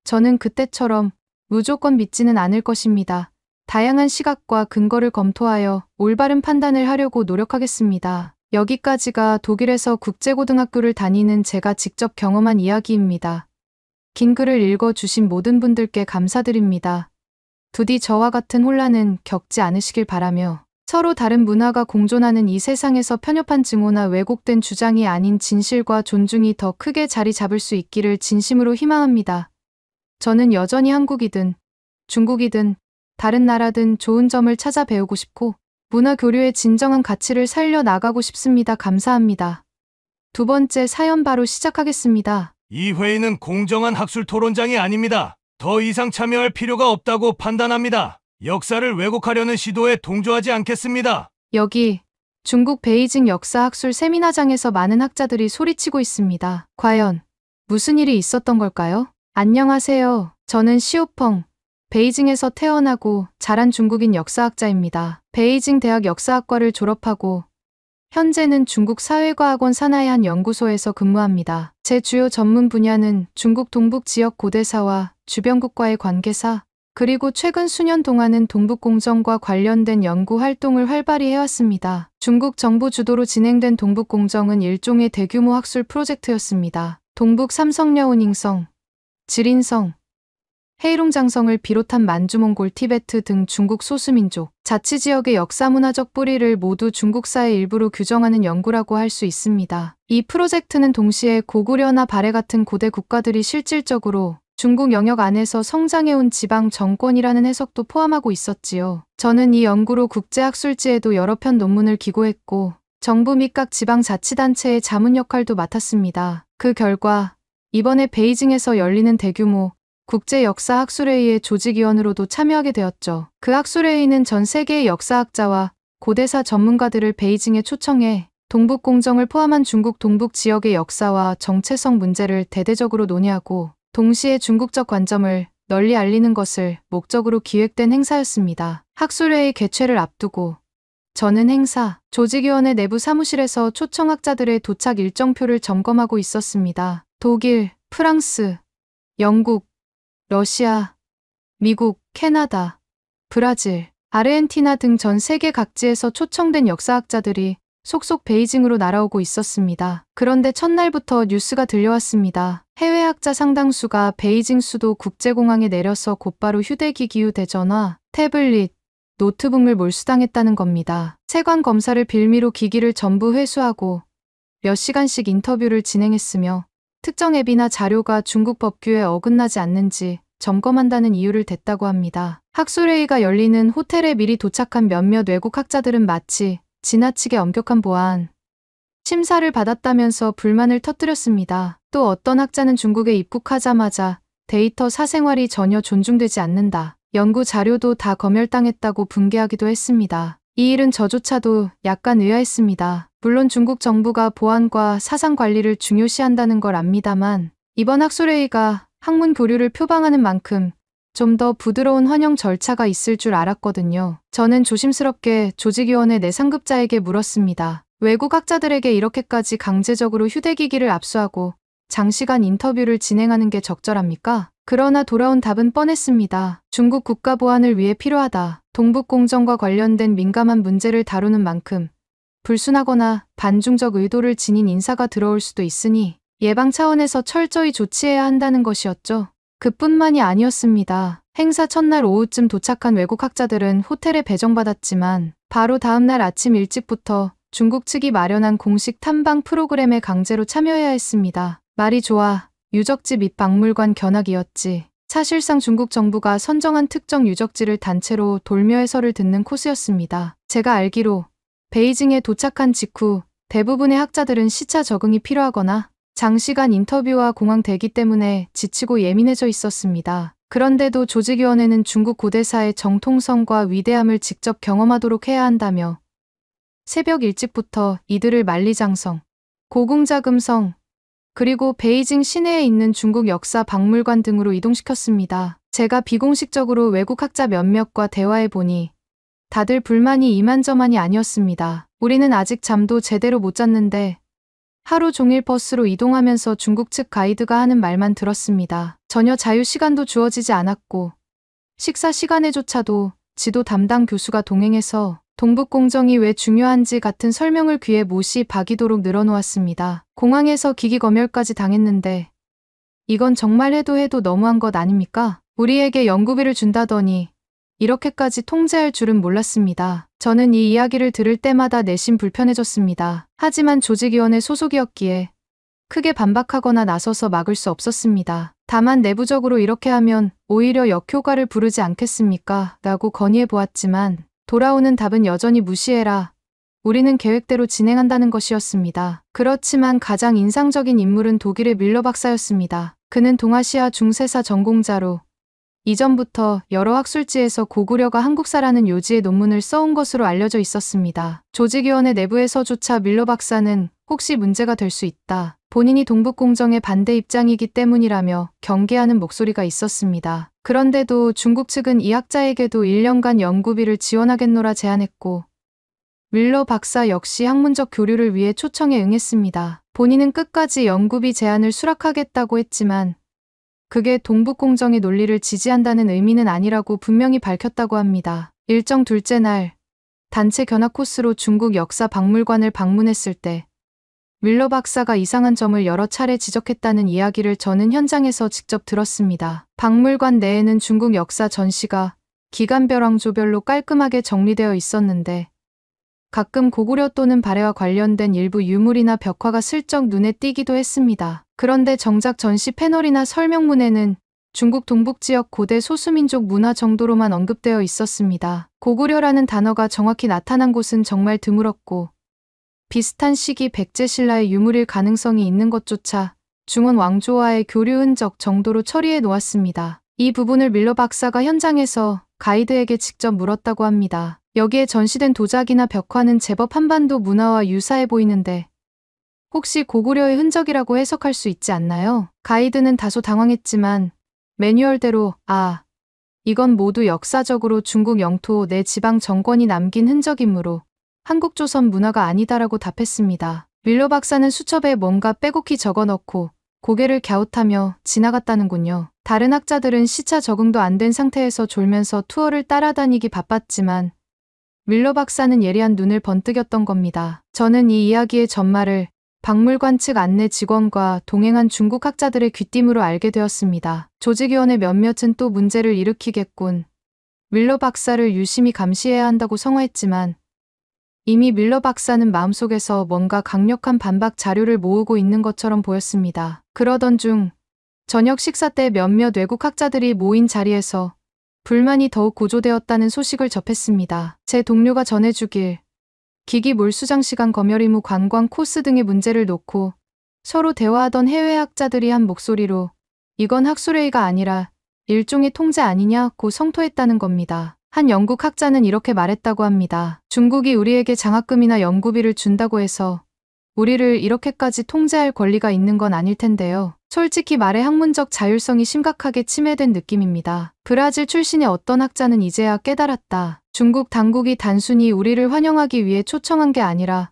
저는 그때처럼 무조건 믿지는 않을 것입니다. 다양한 시각과 근거를 검토하여 올바른 판단을 하려고 노력하겠습니다. 여기까지가 독일에서 국제고등학교를 다니는 제가 직접 경험한 이야기입니다. 긴 글을 읽어주신 모든 분들께 감사드립니다. 부디 저와 같은 혼란은 겪지 않으시길 바라며 서로 다른 문화가 공존하는 이 세상에서 편협한 증오나 왜곡된 주장이 아닌 진실과 존중이 더 크게 자리 잡을 수 있기를 진심으로 희망합니다. 저는 여전히 한국이든 중국이든 다른 나라든 좋은 점을 찾아 배우고 싶고 문화 교류의 진정한 가치를 살려나가고 싶습니다. 감사합니다. 두 번째 사연 바로 시작하겠습니다. 이 회의는 공정한 학술 토론장이 아닙니다. 더 이상 참여할 필요가 없다고 판단합니다. 역사를 왜곡하려는 시도에 동조하지 않겠습니다. 여기 중국 베이징 역사학술 세미나장에서 많은 학자들이 소리치고 있습니다. 과연 무슨 일이 있었던 걸까요? 안녕하세요. 저는 시오펑. 베이징에서 태어나고 자란 중국인 역사학자입니다. 베이징 대학 역사학과를 졸업하고 현재는 중국 사회과학원 산하의 한 연구소에서 근무합니다. 제 주요 전문 분야는 중국 동북 지역 고대사와 주변국과의 관계사, 그리고 최근 수년 동안은 동북공정과 관련된 연구 활동을 활발히 해왔습니다. 중국 정부 주도로 진행된 동북공정은 일종의 대규모 학술 프로젝트였습니다. 동북 삼성여운잉성, 지린성, 헤이룽장성을 비롯한 만주, 몽골, 티베트 등 중국 소수민족, 자치지역의 역사문화적 뿌리를 모두 중국사의 일부로 규정하는 연구라고 할 수 있습니다. 이 프로젝트는 동시에 고구려나 발해 같은 고대 국가들이 실질적으로 중국 영역 안에서 성장해온 지방 정권이라는 해석도 포함하고 있었지요. 저는 이 연구로 국제학술지에도 여러 편 논문을 기고했고 정부 및 각 지방자치단체의 자문 역할도 맡았습니다. 그 결과 이번에 베이징에서 열리는 대규모 국제역사학술회의의 조직위원으로도 참여하게 되었죠. 그 학술회의는 전 세계의 역사학자와 고대사 전문가들을 베이징에 초청해 동북공정을 포함한 중국 동북 지역의 역사와 정체성 문제를 대대적으로 논의하고 동시에 중국적 관점을 널리 알리는 것을 목적으로 기획된 행사였습니다. 학술회의 개최를 앞두고 저는 행사 조직위원회 내부 사무실에서 초청학자들의 도착 일정표를 점검하고 있었습니다. 독일, 프랑스, 영국, 러시아, 미국, 캐나다, 브라질, 아르헨티나 등 전 세계 각지에서 초청된 역사학자들이 속속 베이징으로 날아오고 있었습니다. 그런데 첫날부터 뉴스가 들려왔습니다. 해외 학자 상당수가 베이징 수도 국제공항에 내려서 곧바로 휴대기기 휴대전화, 태블릿, 노트북을 몰수당했다는 겁니다. 세관 검사를 빌미로 기기를 전부 회수하고 몇 시간씩 인터뷰를 진행했으며 특정 앱이나 자료가 중국 법규에 어긋나지 않는지 점검한다는 이유를 댔다고 합니다. 학술회의가 열리는 호텔에 미리 도착한 몇몇 외국 학자들은 마치 지나치게 엄격한 보안 심사를 받았다면서 불만을 터뜨렸습니다. 또 어떤 학자는 중국에 입국하자마자 데이터 사생활이 전혀 존중되지 않는다. 연구 자료도 다 검열당했다고 분개하기도 했습니다. 이 일은 저조차도 약간 의아했습니다. 물론 중국 정부가 보안과 사상 관리를 중요시한다는 걸 압니다만 이번 학술회의가 학문 교류를 표방하는 만큼 좀 더 부드러운 환영 절차가 있을 줄 알았거든요. 저는 조심스럽게 조직위원회 내 상급자에게 물었습니다. 외국 학자들에게 이렇게까지 강제적으로 휴대기기를 압수하고 장시간 인터뷰를 진행하는 게 적절합니까? 그러나 돌아온 답은 뻔했습니다. 중국 국가 보안을 위해 필요하다. 동북공정과 관련된 민감한 문제를 다루는 만큼 불순하거나 반중적 의도를 지닌 인사가 들어올 수도 있으니 예방 차원에서 철저히 조치해야 한다는 것이었죠. 그뿐만이 아니었습니다. 행사 첫날 오후쯤 도착한 외국 학자들은 호텔에 배정받았지만 바로 다음날 아침 일찍부터 중국 측이 마련한 공식 탐방 프로그램에 강제로 참여해야 했습니다. 말이 좋아 유적지 및 박물관 견학이었지. 사실상 중국 정부가 선정한 특정 유적지를 단체로 돌며 해설을 듣는 코스였습니다. 제가 알기로 베이징에 도착한 직후 대부분의 학자들은 시차 적응이 필요하거나 장시간 인터뷰와 공항 대기 때문에 지치고 예민해져 있었습니다. 그런데도 조직위원회는 중국 고대사의 정통성과 위대함을 직접 경험하도록 해야 한다며 새벽 일찍부터 이들을 만리장성, 고궁자금성, 그리고 베이징 시내에 있는 중국 역사 박물관 등으로 이동시켰습니다. 제가 비공식적으로 외국 학자 몇몇과 대화해보니 다들 불만이 이만저만이 아니었습니다. 우리는 아직 잠도 제대로 못 잤는데 하루 종일 버스로 이동하면서 중국 측 가이드가 하는 말만 들었습니다. 전혀 자유시간도 주어지지 않았고 식사 시간에조차도 지도 담당 교수가 동행해서 동북공정이 왜 중요한지 같은 설명을 귀에 못이 박이도록 늘어놓았습니다. 공항에서 기기 검열까지 당했는데 이건 정말 해도 너무한 것 아닙니까? 우리에게 연구비를 준다더니 이렇게까지 통제할 줄은 몰랐습니다. 저는 이 이야기를 들을 때마다 내심 불편해졌습니다. 하지만 조직위원회 소속이었기에 크게 반박하거나 나서서 막을 수 없었습니다. 다만 내부적으로 이렇게 하면 오히려 역효과를 부르지 않겠습니까? 라고 건의해보았지만 돌아오는 답은 여전히 무시해라. 우리는 계획대로 진행한다는 것이었습니다. 그렇지만 가장 인상적인 인물은 독일의 밀러 박사였습니다. 그는 동아시아 중세사 전공자로 이전부터 여러 학술지에서 고구려가 한국사라는 요지의 논문을 써온 것으로 알려져 있었습니다. 조직위원회 내부에서조차 밀러 박사는 혹시 문제가 될 수 있다. 본인이 동북공정의 반대 입장이기 때문이라며 경계하는 목소리가 있었습니다. 그런데도 중국 측은 이 학자에게도 1년간 연구비를 지원하겠노라 제안했고 밀러 박사 역시 학문적 교류를 위해 초청에 응했습니다. 본인은 끝까지 연구비 제안을 수락하겠다고 했지만 그게 동북공정의 논리를 지지한다는 의미는 아니라고 분명히 밝혔다고 합니다. 일정 둘째 날 단체 견학 코스로 중국 역사 박물관을 방문했을 때 밀러 박사가 이상한 점을 여러 차례 지적했다는 이야기를 저는 현장에서 직접 들었습니다. 박물관 내에는 중국 역사 전시가 기간별 왕조별로 깔끔하게 정리되어 있었는데 가끔 고구려 또는 발해와 관련된 일부 유물이나 벽화가 슬쩍 눈에 띄기도 했습니다. 그런데 정작 전시 패널이나 설명문에는 중국 동북지역 고대 소수민족 문화 정도로만 언급되어 있었습니다. 고구려라는 단어가 정확히 나타난 곳은 정말 드물었고 비슷한 시기 백제신라의 유물일 가능성이 있는 것조차 중원 왕조와의 교류 흔적 정도로 처리해 놓았습니다. 이 부분을 밀러 박사가 현장에서 가이드에게 직접 물었다고 합니다. 여기에 전시된 도자기나 벽화는 제법 한반도 문화와 유사해 보이는데 혹시 고구려의 흔적이라고 해석할 수 있지 않나요? 가이드는 다소 당황했지만 매뉴얼대로 이건 모두 역사적으로 중국 영토 내 지방 정권이 남긴 흔적이므로 한국 조선 문화가 아니다라고 답했습니다. 밀러 박사는 수첩에 뭔가 빼곡히 적어넣고 고개를 갸웃하며 지나갔다는군요. 다른 학자들은 시차 적응도 안 된 상태에서 졸면서 투어를 따라다니기 바빴지만 밀러 박사는 예리한 눈을 번뜩였던 겁니다. 저는 이 이야기의 전말을 박물관 측 안내 직원과 동행한 중국 학자들의 귀띔으로 알게 되었습니다. 조직위원회 몇몇은 또 문제를 일으키겠군. 밀러 박사를 유심히 감시해야 한다고 성화했지만 이미 밀러 박사는 마음속에서 뭔가 강력한 반박 자료를 모으고 있는 것처럼 보였습니다. 그러던 중 저녁 식사 때 몇몇 외국 학자들이 모인 자리에서 불만이 더욱 고조되었다는 소식을 접했습니다. 제 동료가 전해주길 기기 몰수장 시간 검열 의무 관광 코스 등의 문제를 놓고 서로 대화하던 해외 학자들이 한 목소리로 이건 학술회의가 아니라 일종의 통제 아니냐고 성토했다는 겁니다. 한 영국 학자는 이렇게 말했다고 합니다. 중국이 우리에게 장학금이나 연구비를 준다고 해서 우리를 이렇게까지 통제할 권리가 있는 건 아닐 텐데요. 솔직히 말해 학문적 자율성이 심각하게 침해된 느낌입니다. 브라질 출신의 어떤 학자는 이제야 깨달았다. 중국 당국이 단순히 우리를 환영하기 위해 초청한 게 아니라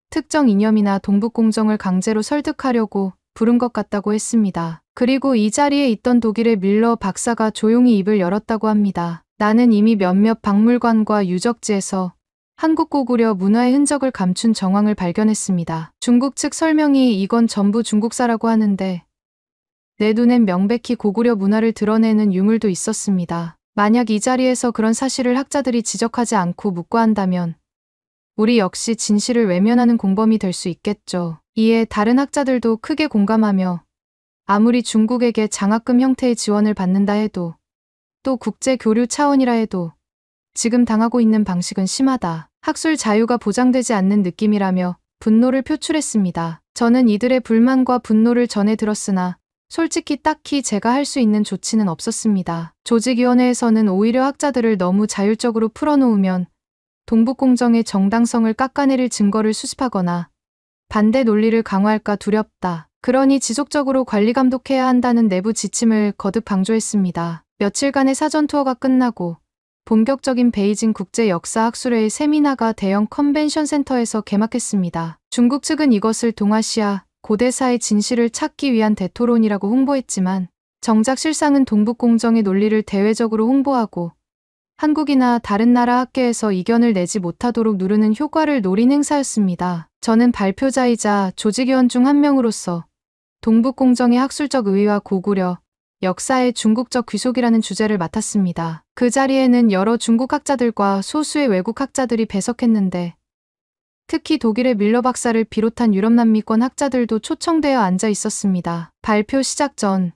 특정 이념이나 동북공정을 강제로 설득하려고 부른 것 같다고 했습니다. 그리고 이 자리에 있던 독일의 밀러 박사가 조용히 입을 열었다고 합니다. 나는 이미 몇몇 박물관과 유적지에서 한국 고구려 문화의 흔적을 감춘 정황을 발견했습니다. 중국 측 설명이 이건 전부 중국사라고 하는데 내 눈엔 명백히 고구려 문화를 드러내는 유물도 있었습니다. 만약 이 자리에서 그런 사실을 학자들이 지적하지 않고 묵과한다면 우리 역시 진실을 외면하는 공범이 될 수 있겠죠. 이에 다른 학자들도 크게 공감하며 아무리 중국에게 장학금 형태의 지원을 받는다 해도 또 국제 교류 차원이라 해도 지금 당하고 있는 방식은 심하다. 학술 자유가 보장되지 않는 느낌이라며 분노를 표출했습니다. 저는 이들의 불만과 분노를 전해 들었으나 솔직히 딱히 제가 할 수 있는 조치는 없었습니다. 조직위원회에서는 오히려 학자들을 너무 자율적으로 풀어놓으면 동북공정의 정당성을 깎아내릴 증거를 수집하거나 반대 논리를 강화할까 두렵다. 그러니 지속적으로 관리 감독해야 한다는 내부 지침을 거듭 강조했습니다. 며칠간의 사전 투어가 끝나고 본격적인 베이징 국제역사학술회의 세미나가 대형 컨벤션 센터에서 개막했습니다. 중국 측은 이것을 동아시아 고대사의 진실을 찾기 위한 대토론이라고 홍보했지만 정작 실상은 동북공정의 논리를 대외적으로 홍보하고 한국이나 다른 나라 학계에서 이견을 내지 못하도록 누르는 효과를 노린 행사였습니다. 저는 발표자이자 조직위원 중 한 명으로서 동북공정의 학술적 의의와 고구려 역사의 중국적 귀속이라는 주제를 맡았습니다. 그 자리에는 여러 중국 학자들과 소수의 외국 학자들이 배석했는데 특히 독일의 밀러 박사를 비롯한 유럽 남미권 학자들도 초청되어 앉아 있었습니다. 발표 시작 전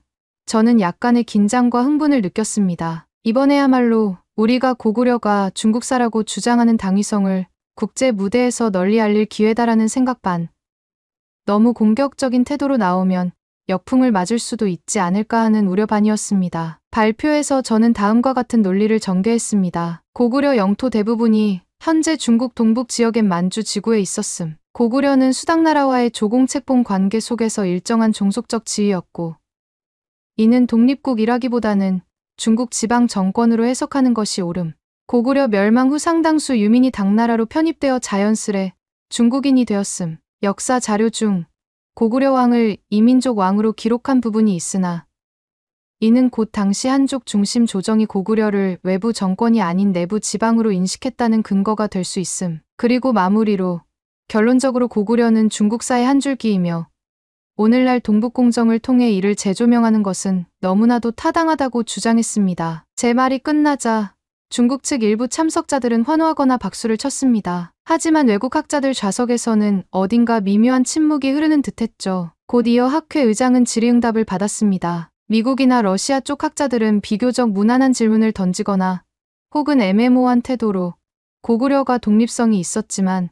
저는 약간의 긴장과 흥분을 느꼈습니다. 이번에야말로 우리가 고구려가 중국사라고 주장하는 당위성을 국제 무대에서 널리 알릴 기회다라는 생각 반. 너무 공격적인 태도로 나오면 역풍을 맞을 수도 있지 않을까 하는 우려 반이었습니다. 발표에서 저는 다음과 같은 논리를 전개했습니다. 고구려 영토 대부분이 현재 중국 동북 지역의 만주 지구에 있었음. 고구려는 수당나라와의 조공책봉 관계 속에서 일정한 종속적 지위였고 이는 독립국이라기보다는 중국 지방 정권으로 해석하는 것이 옳음. 고구려 멸망 후 상당수 유민이 당나라로 편입되어 자연스레 중국인이 되었음. 역사 자료 중 고구려 왕을 이민족 왕으로 기록한 부분이 있으나 이는 곧 당시 한족 중심 조정이 고구려를 외부 정권이 아닌 내부 지방으로 인식했다는 근거가 될 수 있음. 그리고 마무리로 결론적으로 고구려는 중국사의 한 줄기이며 오늘날 동북공정을 통해 이를 재조명하는 것은 너무나도 타당하다고 주장했습니다. 제 말이 끝나자 중국 측 일부 참석자들은 환호하거나 박수를 쳤습니다. 하지만 외국 학자들 좌석에서는 어딘가 미묘한 침묵이 흐르는 듯했죠. 곧 이어 학회 의장은 질의응답을 받았습니다. 미국이나 러시아 쪽 학자들은 비교적 무난한 질문을 던지거나 혹은 애매모호한 태도로 고구려가 독립성이 있었지만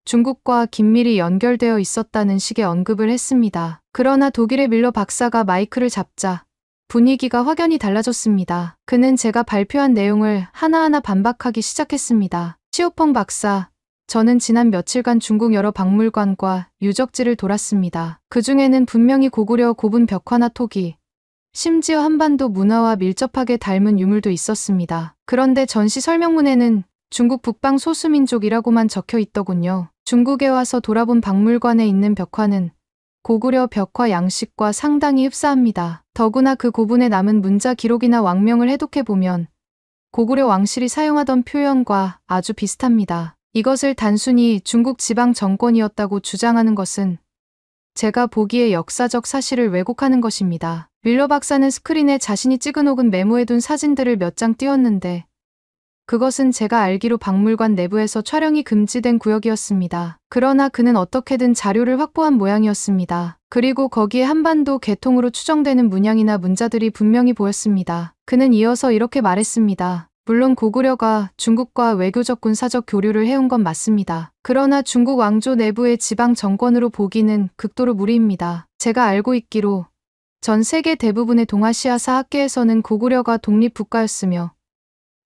중국과 긴밀히 연결되어 있었다는 식의 언급을 했습니다. 그러나 독일의 밀러 박사가 마이크를 잡자 분위기가 확연히 달라졌습니다. 그는 제가 발표한 내용을 하나하나 반박하기 시작했습니다. 시오펑 박사, 저는 지난 며칠간 중국 여러 박물관과 유적지를 돌았습니다. 그 중에는 분명히 고구려 고분 벽화나 토기, 심지어 한반도 문화와 밀접하게 닮은 유물도 있었습니다. 그런데 전시 설명문에는 중국 북방 소수민족이라고만 적혀 있더군요. 중국에 와서 돌아본 박물관에 있는 벽화는 고구려 벽화 양식과 상당히 흡사합니다. 더구나 그 고분에 남은 문자 기록이나 왕명을 해독해보면 고구려 왕실이 사용하던 표현과 아주 비슷합니다. 이것을 단순히 중국 지방 정권이었다고 주장하는 것은 제가 보기에 역사적 사실을 왜곡하는 것입니다. 밀러 박사는 스크린에 자신이 찍은 혹은 메모해둔 사진들을 몇 장 띄웠는데 그것은 제가 알기로 박물관 내부에서 촬영이 금지된 구역이었습니다. 그러나 그는 어떻게든 자료를 확보한 모양이었습니다. 그리고 거기에 한반도 계통으로 추정되는 문양이나 문자들이 분명히 보였습니다. 그는 이어서 이렇게 말했습니다. 물론 고구려가 중국과 외교적 군사적 교류를 해온 건 맞습니다. 그러나 중국 왕조 내부의 지방 정권으로 보기는 극도로 무리입니다. 제가 알고 있기로 전 세계 대부분의 동아시아 사학계에서는 고구려가 독립국가였으며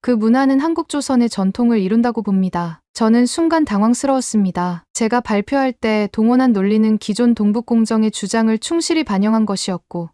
그 문화는 한국조선의 전통을 이룬다고 봅니다. 저는 순간 당황스러웠습니다. 제가 발표할 때 동원한 논리는 기존 동북공정의 주장을 충실히 반영한 것이었고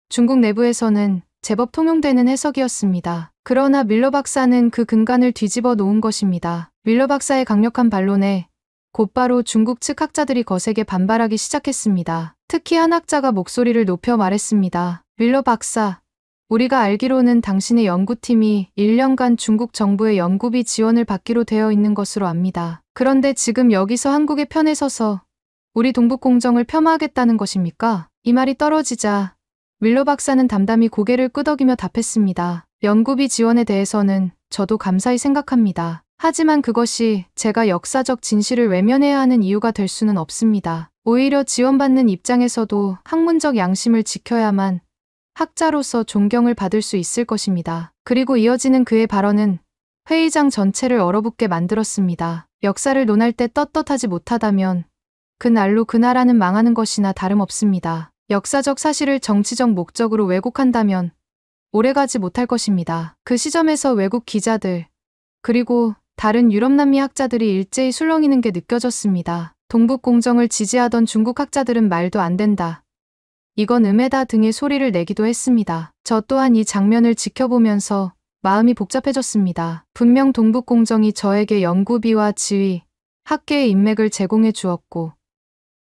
중국 내부에서는 제법 통용되는 해석이었습니다. 그러나 밀러 박사는 그 근간을 뒤집어 놓은 것입니다. 밀러 박사의 강력한 반론에 곧바로 중국 측 학자들이 거세게 반발하기 시작했습니다. 특히 한 학자가 목소리를 높여 말했습니다. 밀러 박사, 우리가 알기로는 당신의 연구팀이 1년간 중국 정부의 연구비 지원을 받기로 되어 있는 것으로 압니다. 그런데 지금 여기서 한국의 편에 서서 우리 동북공정을 폄하하겠다는 것입니까? 이 말이 떨어지자 밀러 박사는 담담히 고개를 끄덕이며 답했습니다. 연구비 지원에 대해서는 저도 감사히 생각합니다. 하지만 그것이 제가 역사적 진실을 외면해야 하는 이유가 될 수는 없습니다. 오히려 지원받는 입장에서도 학문적 양심을 지켜야만 학자로서 존경을 받을 수 있을 것입니다. 그리고 이어지는 그의 발언은 회의장 전체를 얼어붙게 만들었습니다. 역사를 논할 때 떳떳하지 못하다면 그날로 그 나라는 망하는 것이나 다름없습니다. 역사적 사실을 정치적 목적으로 왜곡한다면 오래가지 못할 것입니다. 그 시점에서 외국 기자들 그리고 다른 유럽 남미 학자들이 일제히 술렁이는 게 느껴졌습니다. 동북공정을 지지하던 중국 학자들은 말도 안 된다. 이건 음해다 등의 소리를 내기도 했습니다. 저 또한 이 장면을 지켜보면서 마음이 복잡해졌습니다. 분명 동북공정이 저에게 연구비와 지위, 학계의 인맥을 제공해 주었고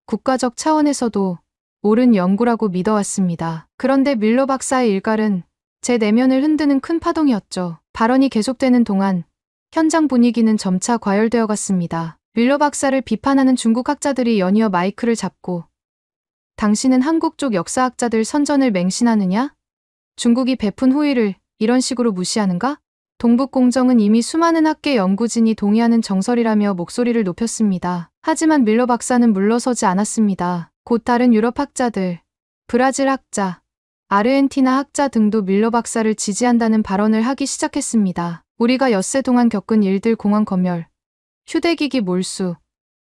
국가적 차원에서도 옳은 연구라고 믿어왔습니다. 그런데 밀러 박사의 일갈은 제 내면을 흔드는 큰 파동이었죠. 발언이 계속되는 동안 현장 분위기는 점차 과열되어 갔습니다. 밀러 박사를 비판하는 중국 학자들이 연이어 마이크를 잡고 당신은 한국 쪽 역사학자들 선전을 맹신하느냐? 중국이 베푼 호의를 이런 식으로 무시하는가? 동북공정은 이미 수많은 학계 연구진이 동의하는 정설이라며 목소리를 높였습니다. 하지만 밀러 박사는 물러서지 않았습니다. 곧 다른 유럽 학자들, 브라질 학자, 아르헨티나 학자 등도 밀러 박사를 지지한다는 발언을 하기 시작했습니다. 우리가 엿새 동안 겪은 일들 공항 검열, 휴대기기 몰수,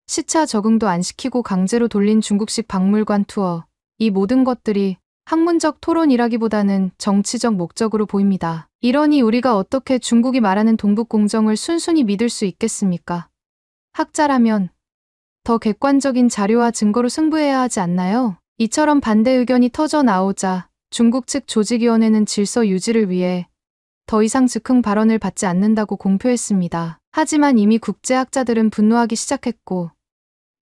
시차 적응도 안 시키고 강제로 돌린 중국식 박물관 투어, 이 모든 것들이 학문적 토론이라기보다는 정치적 목적으로 보입니다. 이러니 우리가 어떻게 중국이 말하는 동북공정을 순순히 믿을 수 있겠습니까? 학자라면 더 객관적인 자료와 증거로 승부해야 하지 않나요? 이처럼 반대 의견이 터져 나오자 중국 측 조직위원회는 질서 유지를 위해 더 이상 즉흥 발언을 받지 않는다고 공표했습니다. 하지만 이미 국제학자들은 분노하기 시작했고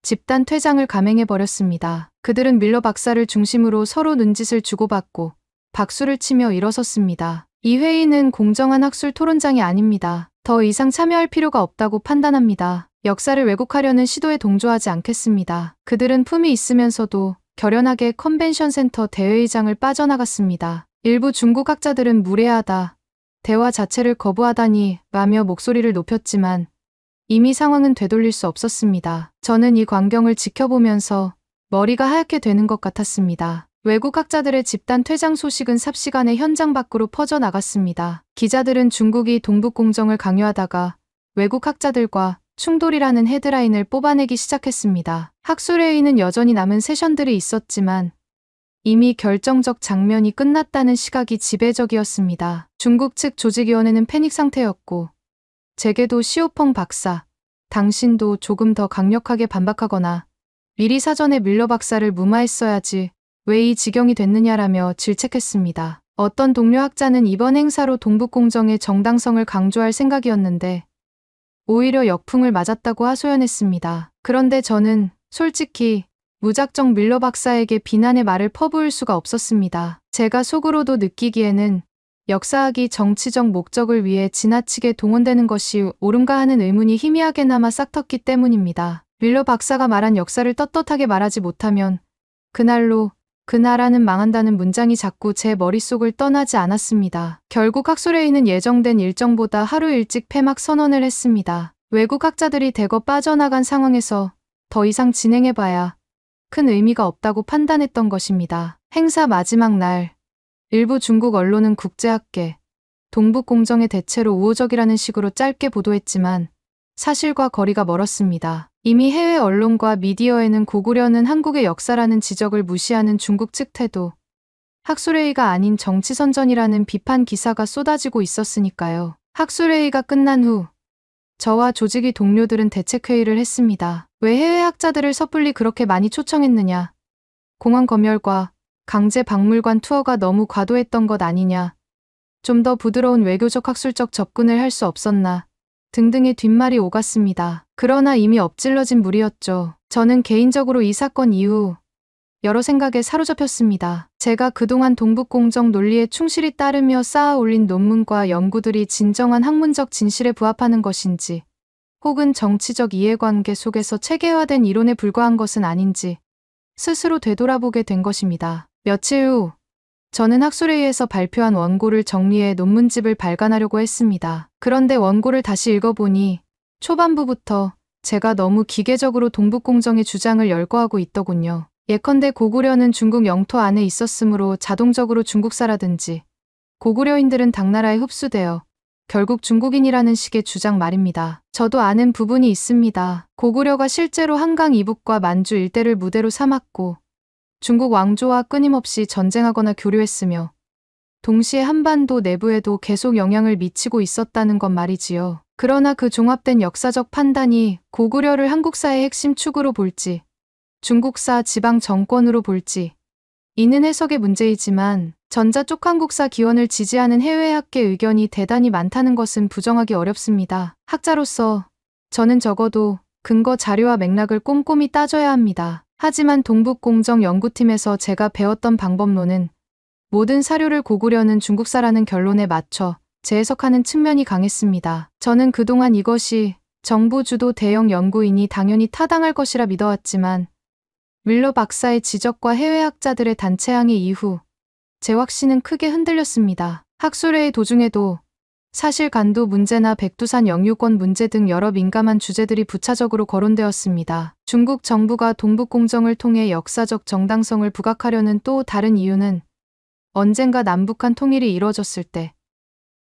집단 퇴장을 감행해버렸습니다. 그들은 밀러 박사를 중심으로 서로 눈짓을 주고받고 박수를 치며 일어섰습니다. 이 회의는 공정한 학술 토론장이 아닙니다. 더 이상 참여할 필요가 없다고 판단합니다. 역사를 왜곡하려는 시도에 동조하지 않겠습니다. 그들은 품이 있으면서도 결연하게 컨벤션 센터 대회의장을 빠져나갔습니다. 일부 중국 학자들은 무례하다, 대화 자체를 거부하다니 라며 목소리를 높였지만 이미 상황은 되돌릴 수 없었습니다. 저는 이 광경을 지켜보면서 머리가 하얗게 되는 것 같았습니다. 외국 학자들의 집단 퇴장 소식은 삽시간에 현장 밖으로 퍼져나갔습니다. 기자들은 중국이 동북공정을 강요하다가 외국 학자들과 충돌이라는 헤드라인을 뽑아내기 시작했습니다. 학술회의는 여전히 남은 세션들이 있었지만 이미 결정적 장면이 끝났다는 시각이 지배적이었습니다. 중국 측 조직위원회는 패닉 상태였고 제게도 시오펑 박사, 당신도 조금 더 강력하게 반박하거나 미리 사전에 밀러 박사를 무마했어야지 왜 이 지경이 됐느냐라며 질책했습니다. 어떤 동료 학자는 이번 행사로 동북공정의 정당성을 강조할 생각이었는데 오히려 역풍을 맞았다고 하소연했습니다. 그런데 저는 솔직히 무작정 밀러 박사에게 비난의 말을 퍼부을 수가 없었습니다. 제가 속으로도 느끼기에는 역사학이 정치적 목적을 위해 지나치게 동원되는 것이 옳은가 하는 의문이 희미하게 남아 싹텄기 때문입니다. 밀러 박사가 말한 역사를 떳떳하게 말하지 못하면 그날로 그 나라는 망한다는 문장이 자꾸 제 머릿속을 떠나지 않았습니다. 결국 학술회의는 예정된 일정보다 하루 일찍 폐막 선언을 했습니다. 외국 학자들이 대거 빠져나간 상황에서 더 이상 진행해봐야 큰 의미가 없다고 판단했던 것입니다. 행사 마지막 날, 일부 중국 언론은 국제학계, 동북공정의 대체로 우호적이라는 식으로 짧게 보도했지만 사실과 거리가 멀었습니다. 이미 해외 언론과 미디어에는 고구려는 한국의 역사라는 지적을 무시하는 중국 측 태도, 학술회의가 아닌 정치선전이라는 비판 기사가 쏟아지고 있었으니까요. 학술회의가 끝난 후 저와 조직위 동료들은 대책회의를 했습니다. 왜 해외 학자들을 섣불리 그렇게 많이 초청했느냐? 공항 검열과 강제 박물관 투어가 너무 과도했던 것 아니냐? 좀 더 부드러운 외교적 학술적 접근을 할 수 없었나? 등등의 뒷말이 오갔습니다. 그러나 이미 엎질러진 물이었죠. 저는 개인적으로 이 사건 이후 여러 생각에 사로잡혔습니다. 제가 그동안 동북공정 논리에 충실히 따르며 쌓아 올린 논문과 연구들이 진정한 학문적 진실에 부합하는 것인지, 혹은 정치적 이해관계 속에서 체계화된 이론에 불과한 것은 아닌지 스스로 되돌아보게 된 것입니다. 며칠 후 저는 학술회의에서 발표한 원고를 정리해 논문집을 발간하려고 했습니다. 그런데 원고를 다시 읽어보니 초반부부터 제가 너무 기계적으로 동북공정의 주장을 열거하고 있더군요. 예컨대 고구려는 중국 영토 안에 있었으므로 자동적으로 중국사라든지 고구려인들은 당나라에 흡수되어 결국 중국인이라는 식의 주장 말입니다. 저도 아는 부분이 있습니다. 고구려가 실제로 한강 이북과 만주 일대를 무대로 삼았고 중국 왕조와 끊임없이 전쟁하거나 교류했으며 동시에 한반도 내부에도 계속 영향을 미치고 있었다는 것 말이지요. 그러나 그 종합된 역사적 판단이 고구려를 한국사의 핵심 축으로 볼지 중국사 지방 정권으로 볼지 이는 해석의 문제이지만 전자 쪽 한국사 기원을 지지하는 해외 학계 의견이 대단히 많다는 것은 부정하기 어렵습니다. 학자로서 저는 적어도 근거 자료와 맥락을 꼼꼼히 따져야 합니다. 하지만 동북공정 연구팀에서 제가 배웠던 방법론은 모든 사료를 고구려는 중국사라는 결론에 맞춰 재해석하는 측면이 강했습니다. 저는 그동안 이것이 정부 주도 대형 연구인이 당연히 타당할 것이라 믿어왔지만 밀러 박사의 지적과 해외 학자들의 단체 항의 이후 제 확신은 크게 흔들렸습니다. 학술회의 도중에도 사실간도 문제나 백두산 영유권 문제 등 여러 민감한 주제들이 부차적으로 거론되었습니다. 중국 정부가 동북공정을 통해 역사적 정당성을 부각하려는 또 다른 이유는 언젠가 남북한 통일이 이루어졌을 때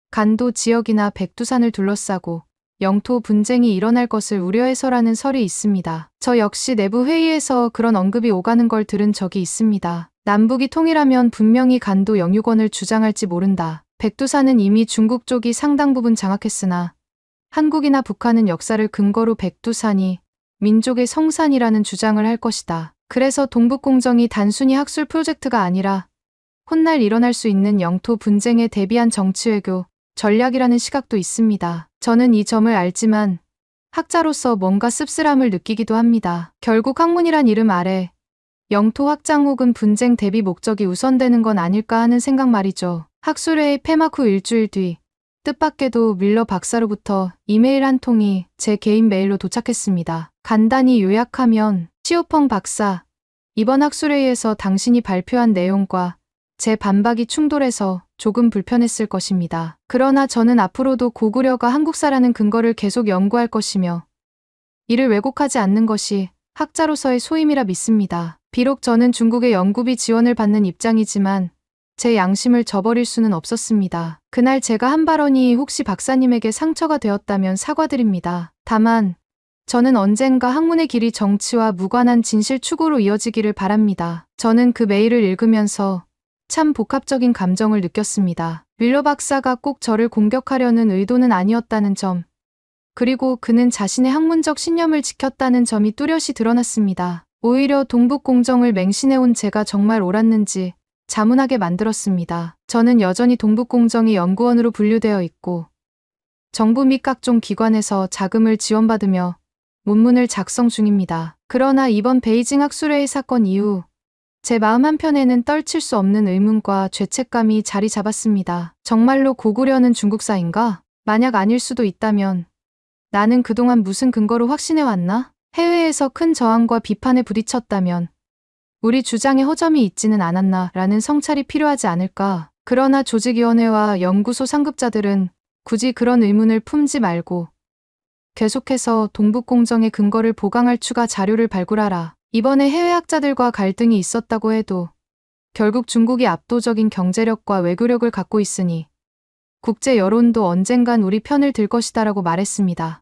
간도 지역이나 백두산을 둘러싸고 영토 분쟁이 일어날 것을 우려해서라는 설이 있습니다. 저 역시 내부 회의에서 그런 언급이 오가는 걸 들은 적이 있습니다. 남북이 통일하면 분명히 간도 영유권을 주장할지 모른다. 백두산은 이미 중국 쪽이 상당 부분 장악했으나 한국이나 북한은 역사를 근거로 백두산이 민족의 성산이라는 주장을 할 것이다. 그래서 동북공정이 단순히 학술 프로젝트가 아니라 훗날 일어날 수 있는 영토 분쟁에 대비한 정치외교 전략이라는 시각도 있습니다. 저는 이 점을 알지만 학자로서 뭔가 씁쓸함을 느끼기도 합니다. 결국 학문이란 이름 아래 영토 확장 혹은 분쟁 대비 목적이 우선되는 건 아닐까 하는 생각 말이죠. 학술회의 폐막 후 일주일 뒤 뜻밖에도 밀러 박사로부터 이메일 한 통이 제 개인 메일로 도착했습니다. 간단히 요약하면 시오펑 박사, 이번 학술회의에서 당신이 발표한 내용과 제 반박이 충돌해서 조금 불편했을 것입니다. 그러나 저는 앞으로도 고구려가 한국사라는 근거를 계속 연구할 것이며 이를 왜곡하지 않는 것이 학자로서의 소임이라 믿습니다. 비록 저는 중국의 연구비 지원을 받는 입장이지만 제 양심을 저버릴 수는 없었습니다. 그날 제가 한 발언이 혹시 박사님에게 상처가 되었다면 사과드립니다. 다만 저는 언젠가 학문의 길이 정치와 무관한 진실 추구로 이어지기를 바랍니다. 저는 그 메일을 읽으면서 참 복합적인 감정을 느꼈습니다. 밀러 박사가 꼭 저를 공격하려는 의도는 아니었다는 점, 그리고 그는 자신의 학문적 신념을 지켰다는 점이 뚜렷이 드러났습니다. 오히려 동북공정을 맹신해온 제가 정말 옳았는지 자문하게 만들었습니다. 저는 여전히 동북공정이 연구원으로 분류되어 있고 정부 및 각종 기관에서 자금을 지원받으며 논문을 작성 중입니다. 그러나 이번 베이징 학술회의 사건 이후 제 마음 한편에는 떨칠 수 없는 의문과 죄책감이 자리 잡았습니다. 정말로 고구려는 중국사인가? 만약 아닐 수도 있다면 나는 그동안 무슨 근거로 확신해왔나? 해외에서 큰 저항과 비판에 부딪혔다면 우리 주장에 허점이 있지는 않았나 라는 성찰이 필요하지 않을까? 그러나 조직위원회와 연구소 상급자들은 굳이 그런 의문을 품지 말고 계속해서 동북공정의 근거를 보강할 추가 자료를 발굴하라. 이번에 해외 학자들과 갈등이 있었다고 해도 결국 중국이 압도적인 경제력과 외교력을 갖고 있으니 국제 여론도 언젠간 우리 편을 들 것이다라고 말했습니다.